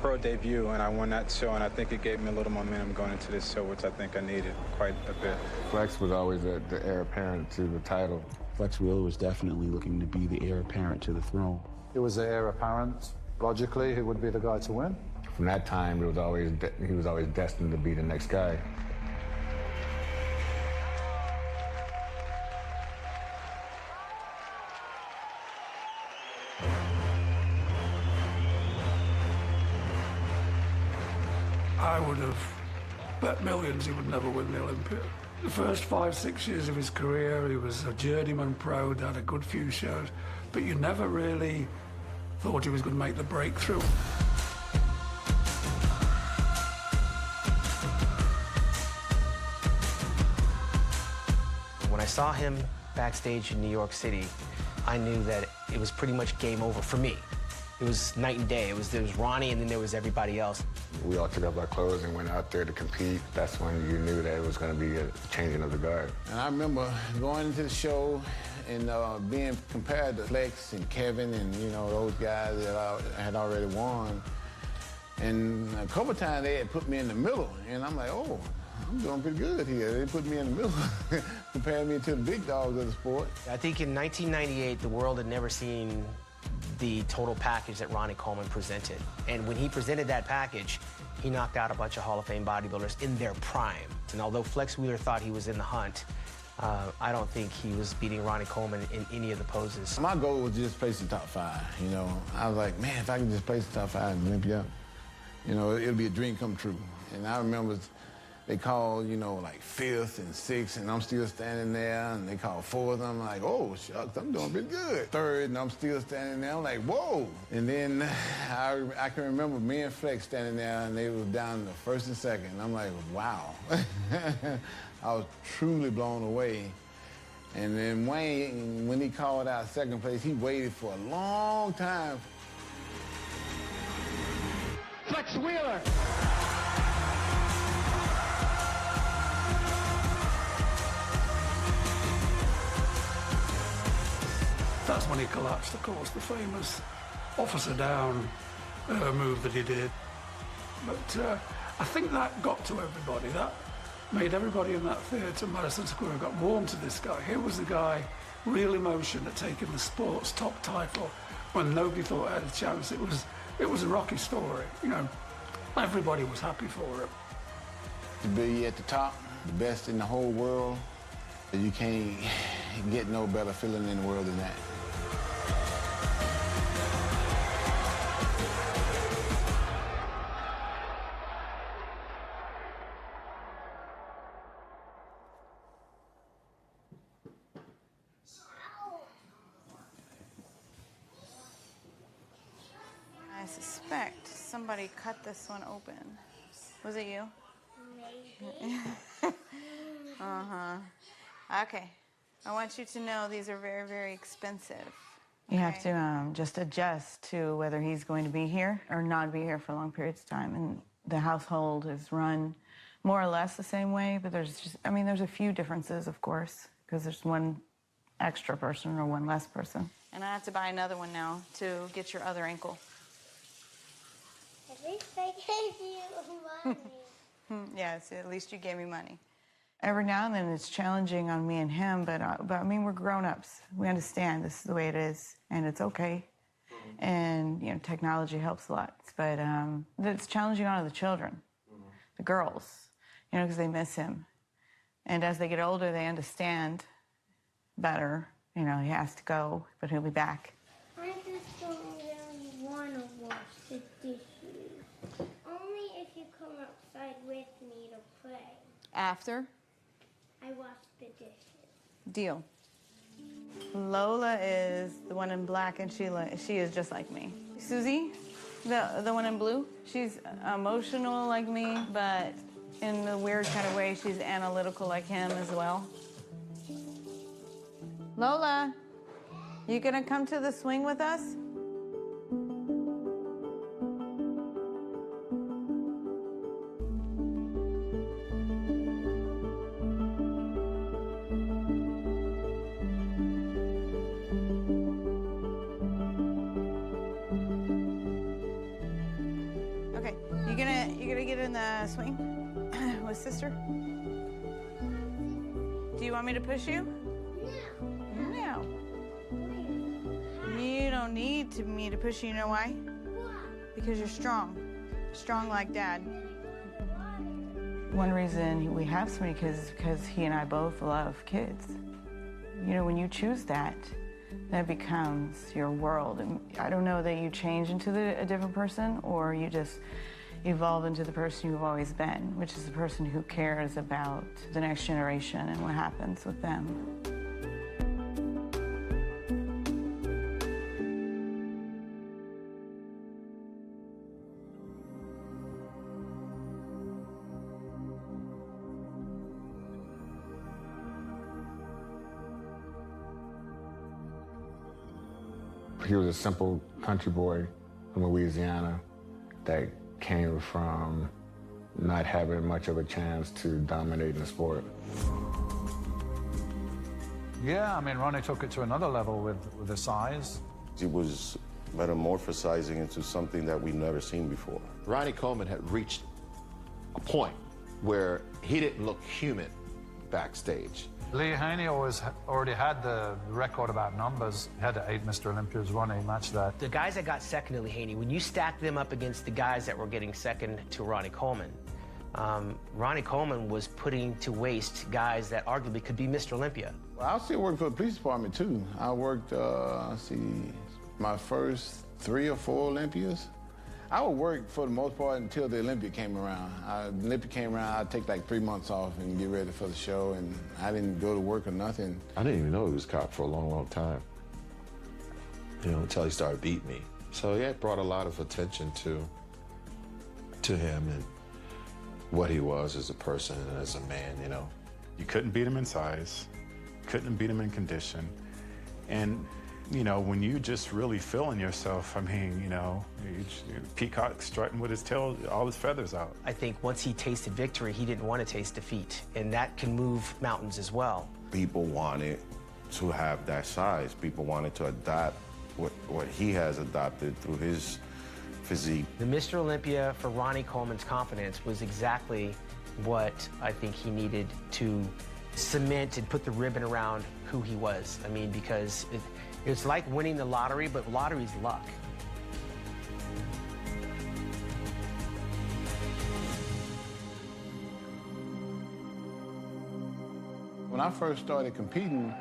pro debut, and I won that show, and I think it gave me a little momentum going into this show, which I think I needed quite a bit. Flex was always the heir apparent to the title. Flex Wheeler was definitely looking to be the heir apparent to the throne. It was the heir apparent. Logically, who would be the guy to win? From that time, he was always destined to be the next guy. I would have bet millions he would never win the Olympia. The first 5-6 years of his career, he was a journeyman pro, had a good few shows, but you never really thought he was going to make the breakthrough. When I saw him backstage in New York City, I knew that it was pretty much game over for me. It was night and day. There was Ronnie, and then there was everybody else. We all took off our clothes and went out there to compete. That's when you knew that it was going to be a changing of the guard. And I remember going into the show and being compared to Flex and Kevin and, you know, those guys that I had already won. And a couple times they had put me in the middle, and I'm like, oh, I'm doing pretty good here. They put me in the middle, comparing me to the big dogs of the sport. I think in 1998, the world had never seen the total package that Ronnie Coleman presented. And when he presented that package, he knocked out a bunch of Hall of Fame bodybuilders in their prime. And although Flex Wheeler thought he was in the hunt, I don't think he was beating Ronnie Coleman in any of the poses. My goal was just place the top 5, you know. I was like, man, if I can just place the top 5 in Olympia, you know, it'll be a dream come true. And I remember they called, you know, like 5th and 6th, and I'm still standing there, and they called 4th, and I'm like, oh, shucks, I'm doing pretty good. 3rd, and I'm still standing there, I'm like, whoa. And then I can remember me and Flex standing there, and they were down to 1st and 2nd, and I'm like, wow. I was truly blown away. And then Wayne, when he called out 2nd place, he waited for a long time. Flex Wheeler. That's when he collapsed, of course, the famous officer down move that he did. But I think that got to everybody. That made everybody in that theatre, Madison Square, got warm to this guy. Here was the guy, real emotion, had taken the sport's top title when nobody thought I had a chance. It was a rocky story, you know. Everybody was happy for him. To be at the top, the best in the whole world, you can't get no better feeling in the world than that. I suspect somebody cut this one open. Was it you? Maybe. Uh-huh. Okay. I want you to know these are very, very expensive. You have to just adjust to whether he's going to be here or not be here for long periods of time. And the household is run more or less the same way, but there's just, I mean, there's a few differences, of course, because there's one extra person or one less person. And I have to buy another one now to get your other ankle. At least I gave you money. Yes, at least you gave me money. Every now and then it's challenging on me and him, but I mean, we're grown-ups. We understand this is the way it is, and it's okay. And, you know, technology helps a lot. But it's challenging on the children, the girls, you know, because they miss him. And as they get older, they understand better. You know, he has to go, but he'll be back. I just don't really want to wash the dishes. Only if you come outside with me to play. After? I wash the dishes. Deal. Lola is the one in black, and she is just like me. Susie, the one in blue, she's emotional like me, but In a weird kind of way, she's analytical like him as well. Lola, you gonna come to the swing with us? Okay, you gonna get in the swing with sister? Do you want me to push you? No. You don't need me to push you. You know why? Because you're strong. Strong like Dad. One reason we have so many kids is because he and I both love kids. You know, when you choose that, that becomes your world. And I don't know that you change into a different person or you just evolve into the person you've always been, which is the person who cares about the next generation and what happens with them. He was a simple country boy from Louisiana that came from not having much of a chance to dominate in the sport. Yeah, I mean, Ronnie took it to another level with the size. He was metamorphosizing into something that we'd never seen before. Ronnie Coleman had reached a point where he didn't look human backstage. Lee Haney already had the record about numbers. He had 8 Mr. Olympias. Ronnie matched that. The guys that got second to Lee Haney, when you stack them up against the guys that were getting second to Ronnie Coleman, Ronnie Coleman was putting to waste guys that arguably could be Mr. Olympia. Well, I still work for the police department, too. I worked, my first 3 or 4 Olympias. I would work for the most part until the Olympia came around. The Olympia came around, I'd take like 3 months off and get ready for the show, and I didn't go to work or nothing. I didn't even know he was caught for a long, long time. You know, until he started beating me. So yeah, it brought a lot of attention to him and what he was as a person and as a man, you know. You couldn't beat him in size, couldn't beat him in condition, and you know, when you just really feeling yourself, I mean, you know, peacock strutting with his tail, all his feathers out. I think once he tasted victory, he didn't want to taste defeat, and that can move mountains as well. People wanted to have that size. People wanted to adopt what he has adopted through his physique. The Mr. Olympia for Ronnie Coleman's confidence was exactly what I think he needed to cement and put the ribbon around who he was. I mean, because it's like winning the lottery, but lottery's luck. When I first started competing,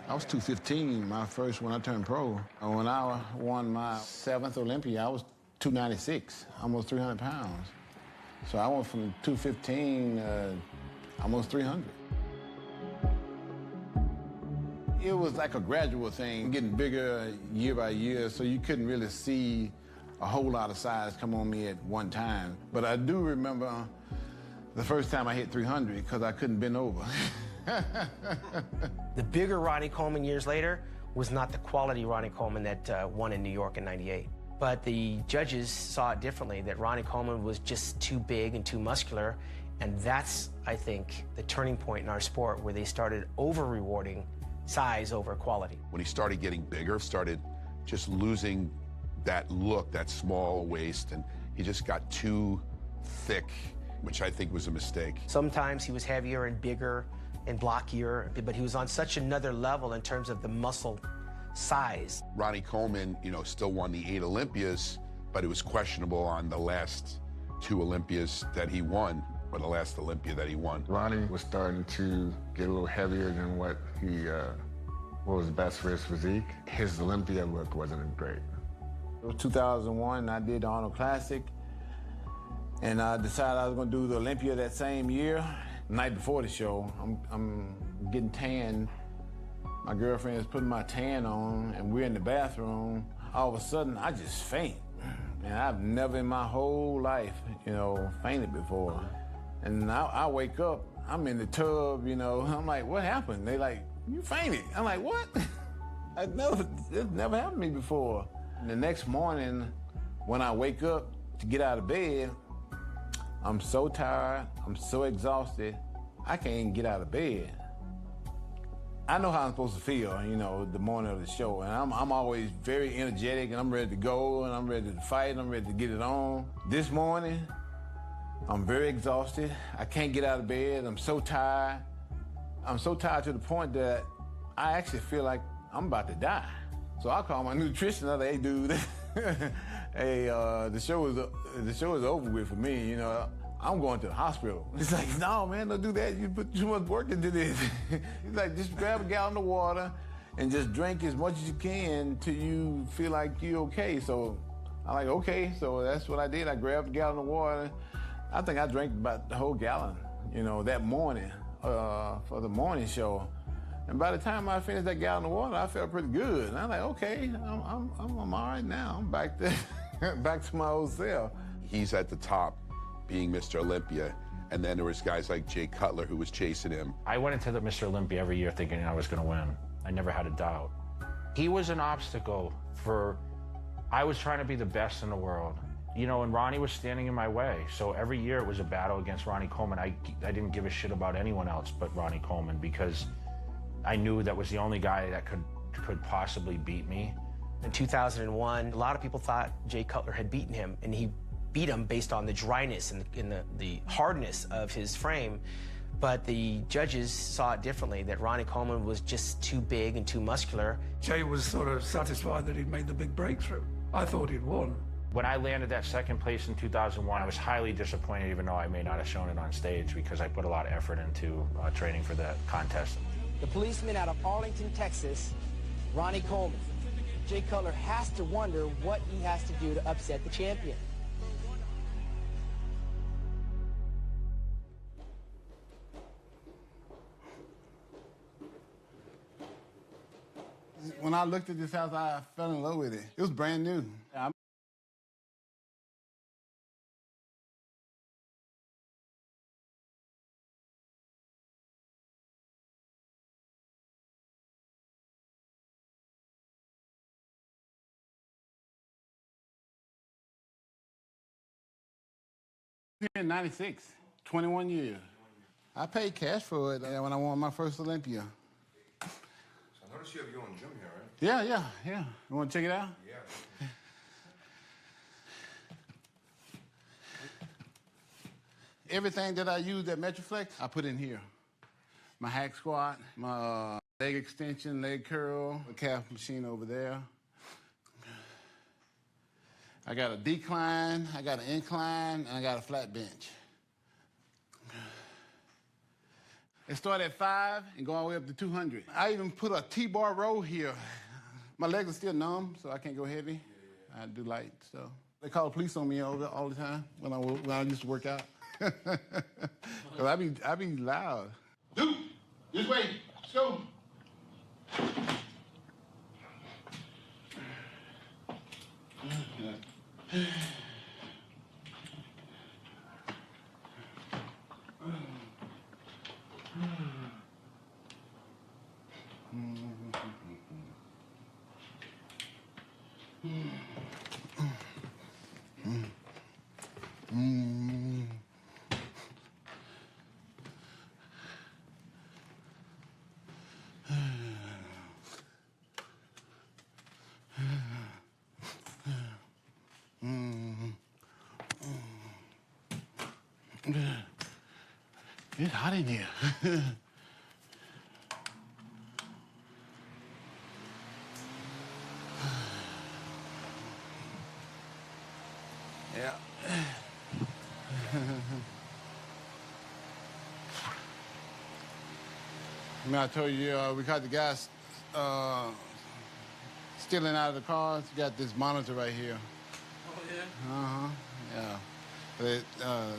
I was 215, when I turned pro. And when I won my 7th Olympia, I was 296, almost 300 pounds. So I went from 215 almost 300. It was like a gradual thing, getting bigger year by year, so you couldn't really see a whole lot of size come on me at one time. But I do remember the first time I hit 300 because I couldn't bend over. The bigger Ronnie Coleman years later was not the quality Ronnie Coleman that won in New York in '98. But the judges saw it differently, that Ronnie Coleman was just too big and too muscular. And that's, I think, the turning point in our sport where they started over-rewarding size over quality. When he started getting bigger, started just losing that look, that small waist, and he just got too thick, which I think was a mistake. Sometimes he was heavier and bigger and blockier, but he was on such another level in terms of the muscle size. Ronnie Coleman, you know, still won the 8 Olympias, but it was questionable on the last 2 Olympias that he won, or the last Olympia that he won. Ronnie was starting to get a little heavier than what was best for his physique. His Olympia look wasn't great. It was 2001, I did the Arnold Classic, and I decided I was gonna do the Olympia that same year. The night before the show, I'm getting tan. My girlfriend is putting my tan on, and we're in the bathroom. All of a sudden, I just faint. And I've never in my whole life, you know, fainted before. And I wake up, I'm in the tub, you know. I'm like, what happened? They like, you fainted. I'm like, what? It never happened to me before. And the next morning, when I wake up to get out of bed, I'm so tired, I'm so exhausted, I can't even get out of bed. I know how I'm supposed to feel, you know, the morning of the show, and I'm always very energetic, and I'm ready to go, and I'm ready to fight, and I'm ready to get it on. This morning, I'm very exhausted. I can't get out of bed. I'm so tired. I'm so tired to the point that I actually feel like I'm about to die. So I call my nutritionist. I'm like, hey, dude, hey, the show is over with for me. You know, I'm going to the hospital. He's like, no, man, don't do that. You put too much work into this. He's like, just grab a gallon of water and just drink as much as you can till you feel like you're okay. So I'm like, okay. So that's what I did. I grabbed a gallon of water. I think I drank about the whole gallon, you know, that morning for the morning show. And by the time I finished that gallon of water, I felt pretty good. And I'm like, okay, I'm all right now. I'm back to my old self. He's at the top, being Mr. Olympia, and then there was guys like Jay Cutler who was chasing him. I went into the Mr. Olympia every year thinking I was going to win. I never had a doubt. He was an obstacle for, I was trying to be the best in the world. You know, and Ronnie was standing in my way. So every year it was a battle against Ronnie Coleman. I didn't give a shit about anyone else but Ronnie Coleman because I knew that was the only guy that could possibly beat me. In 2001, a lot of people thought Jay Cutler had beaten him, and he beat him based on the dryness and the hardness of his frame. But the judges saw it differently, that Ronnie Coleman was just too big and too muscular. Jay was sort of satisfied that he'd made the big breakthrough. I thought he'd won. When I landed that second place in 2001, I was highly disappointed, even though I may not have shown it on stage, because I put a lot of effort into training for that contest. The policeman out of Arlington, Texas, Ronnie Coleman. Jay Cutler has to wonder what he has to do to upset the champion. When I looked at this house, I fell in love with it. It was brand new. In 96, 21 years. I paid cash for it when I won my first Olympia. So I noticed you have your own gym here, right? Yeah. You want to check it out? Yeah. Everything that I use at Metroflex, I put in here. My hack squat, my leg extension, leg curl, the calf machine over there. I got a decline, I got an incline, and I got a flat bench. It started at 5 and go all the way up to 200. I even put a T-bar row here. My legs are still numb, so I can't go heavy. I do light stuff. They call the police on me all the time when I used to work out. Cause I be loud. Dude, this way, let's go. It's hot in here. Yeah. I told you we caught the guys stealing out of the cars. You got this monitor right here. Oh, yeah? Uh-huh, yeah. The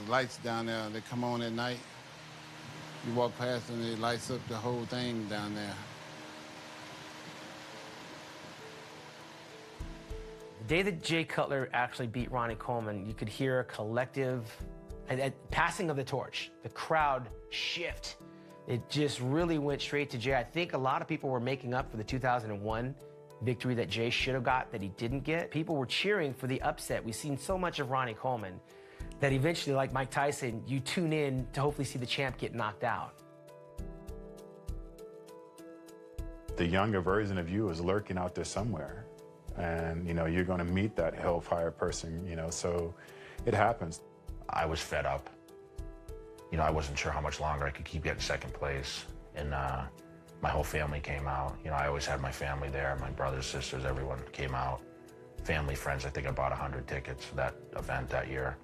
lights down there, they come on at night. You walk past and it lights up the whole thing down there. The day that Jay Cutler actually beat Ronnie Coleman, you could hear a collective At passing of the torch, the crowd shift. It just really went straight to Jay. I think a lot of people were making up for the 2001 victory that Jay should have got that he didn't get. People were cheering for the upset. We've seen so much of Ronnie Coleman that eventually, like Mike Tyson, you tune in to hopefully see the champ get knocked out. The younger version of you is lurking out there somewhere. And, you know, you're going to meet that hellfire person, you know, so it happens. I was fed up. You know, I wasn't sure how much longer I could keep getting second place. And my whole family came out. You know, I always had my family there, my brothers, sisters, everyone came out. Family, friends, I think I bought 100 tickets for that event that year.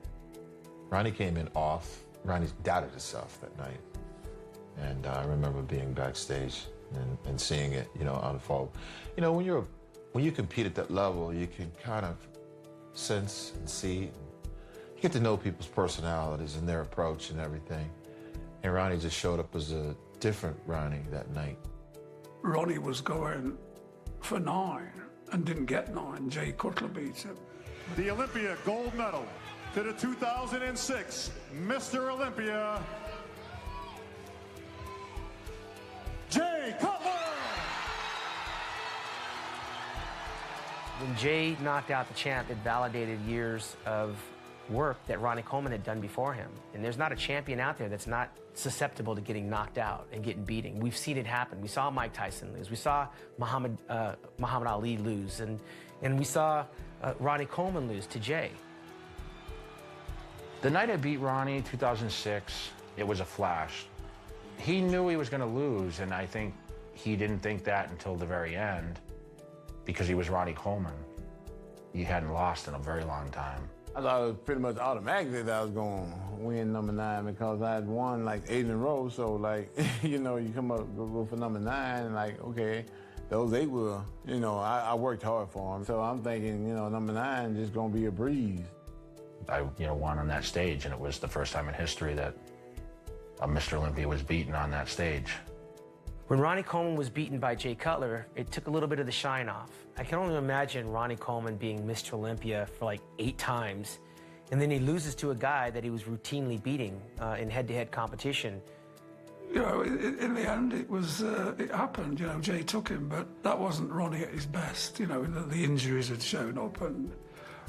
Ronnie came in off. Ronnie doubted himself that night. And I remember being backstage and seeing it, you know, unfold. You know, when you compete at that level, you can kind of sense and see. You get to know people's personalities and their approach and everything. And Ronnie just showed up as a different Ronnie that night. Ronnie was going for 9 and didn't get 9. Jay Cutler beat him. The Olympia gold medal to the 2006 Mr. Olympia, Jay Cutler! When Jay knocked out the champ, it validated years of work that Ronnie Coleman had done before him. And there's not a champion out there that's not susceptible to getting knocked out and getting beaten. We've seen it happen. We saw Mike Tyson lose. We saw Muhammad Ali lose. And we saw Ronnie Coleman lose to Jay. The night I beat Ronnie, 2006, it was a flash. He knew he was going to lose, and I think he didn't think that until the very end because he was Ronnie Coleman. He hadn't lost in a very long time. I thought it was pretty much automatically that I was going to win number 9 because I had won like 8 in a row. So like, you know, you come up go for number 9 and like, okay, those 8 were, you know, I worked hard for them. So I'm thinking, you know, number 9 just going to be a breeze. I, you know, won on that stage, and it was the first time in history that a Mr. Olympia was beaten on that stage. When Ronnie Coleman was beaten by Jay Cutler, it took a little bit of the shine off. I can only imagine Ronnie Coleman being Mr. Olympia for like 8 times, and then he loses to a guy that he was routinely beating in head-to-head competition. You know, in the end, it happened. You know, Jay took him, but that wasn't Ronnie at his best. You know, the injuries had shown up, and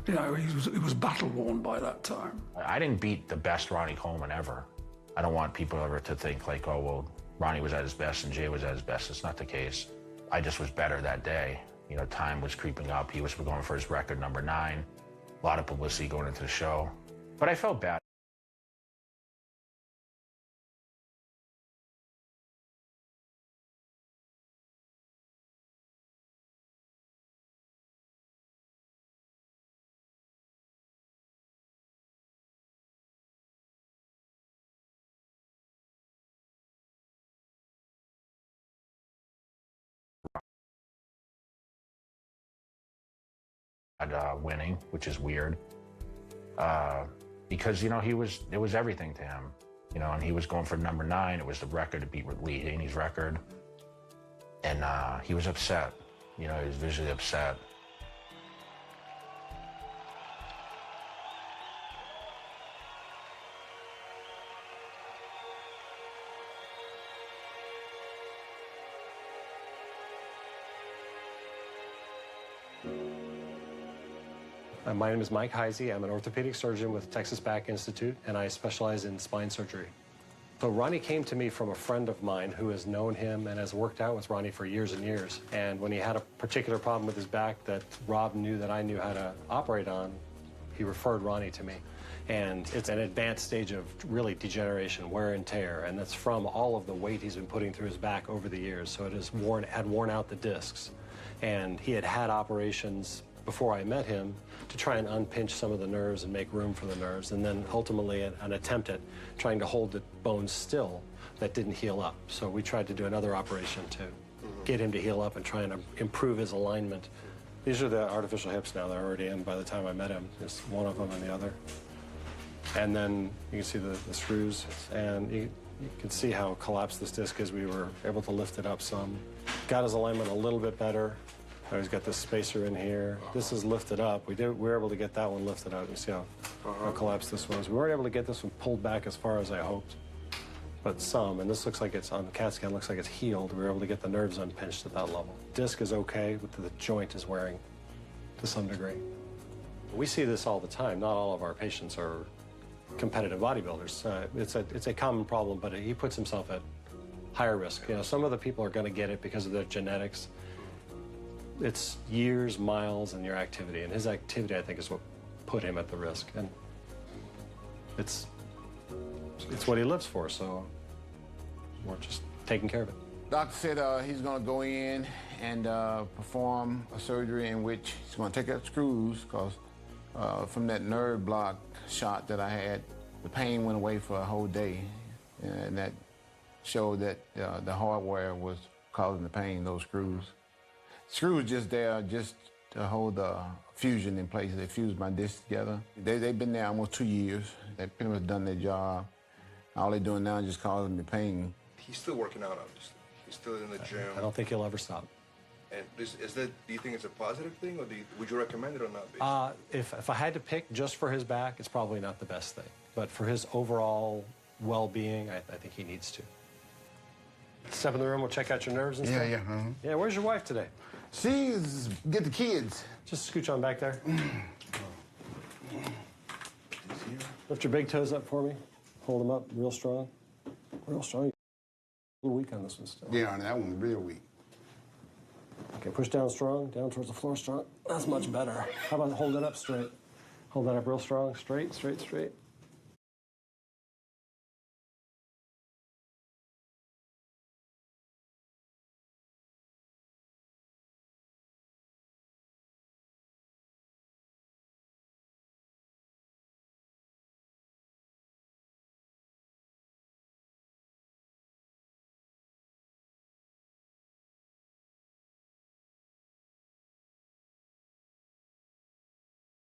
you know, he was battle-worn by that time. I didn't beat the best Ronnie Coleman ever. I don't want people ever to think like, oh, well, Ronnie was at his best and Jay was at his best. It's not the case. I just was better that day. You know, time was creeping up. He was going for his record number 9. A lot of publicity going into the show. But I felt bad. Winning, which is weird, because, you know, it was everything to him, you know, and he was going for number 9. It was the record to beat Lee Haney's record, and he was upset, you know, he was visually upset. My name is Mike Heisey. I'm an orthopedic surgeon with Texas Back Institute, and I specialize in spine surgery. So Ronnie came to me from a friend of mine who has known him and has worked out with Ronnie for years and years. And when he had a particular problem with his back that Rob knew that I knew how to operate on, he referred Ronnie to me. And it's an advanced stage of really degeneration, wear and tear, and that's from all of the weight he's been putting through his back over the years. So it had worn out the discs. And he had had operations before I met him to try and unpinch some of the nerves and make room for the nerves, and then ultimately an attempt at trying to hold the bones still that didn't heal up. So we tried to do another operation to get him to heal up and try and improve his alignment. These are the artificial hips now. They're already in by the time I met him. There's one of them and the other. And then you can see the screws, and you can see how collapsed this disc is. We were able to lift it up some. Got his alignment a little bit better. Now he's got this spacer in here. This is lifted up. We were able to get that one lifted out. You see how collapsed this was. We weren't able to get this one pulled back as far as I hoped, but some. And this looks like it's on the CAT scan. Looks like it's healed. We were able to get the nerves unpinched at that level. Disc is okay, but the joint is wearing to some degree. We see this all the time. Not all of our patients are competitive bodybuilders. It's a common problem, but he puts himself at higher risk. You know, some of the people are going to get it because of their genetics. It's years, miles, and your activity. And his activity, I think, is what put him at the risk. And it's what he lives for, so we're just taking care of it. Doctor said he's going to go in and perform a surgery in which he's going to take out screws because from that nerve block shot that I had, the pain went away for a whole day. And that showed that the hardware was causing the pain, those screws. Screws just there just to hold the fusion in place. They fused my discs together. They've been there almost 2 years. They've pretty much done their job. All they're doing now is just causing me pain. He's still working out, obviously. He's still in the gym. I don't think he'll ever stop. And do you think it's a positive thing, or would you recommend it or not? If I had to pick just for his back, it's probably not the best thing. But for his overall well-being, I think he needs to. Step in the room, we'll check out your nerves and stuff. Yeah. Yeah, where's your wife today? She's get the kids. Just scooch on back there. Lift your big toes up for me. Hold them up real strong. Real strong. A little weak on this one still. Yeah, that one's real weak. Okay, push down strong, down towards the floor strong. That's much better. How about hold it up straight? Hold that up real strong, straight, straight, straight.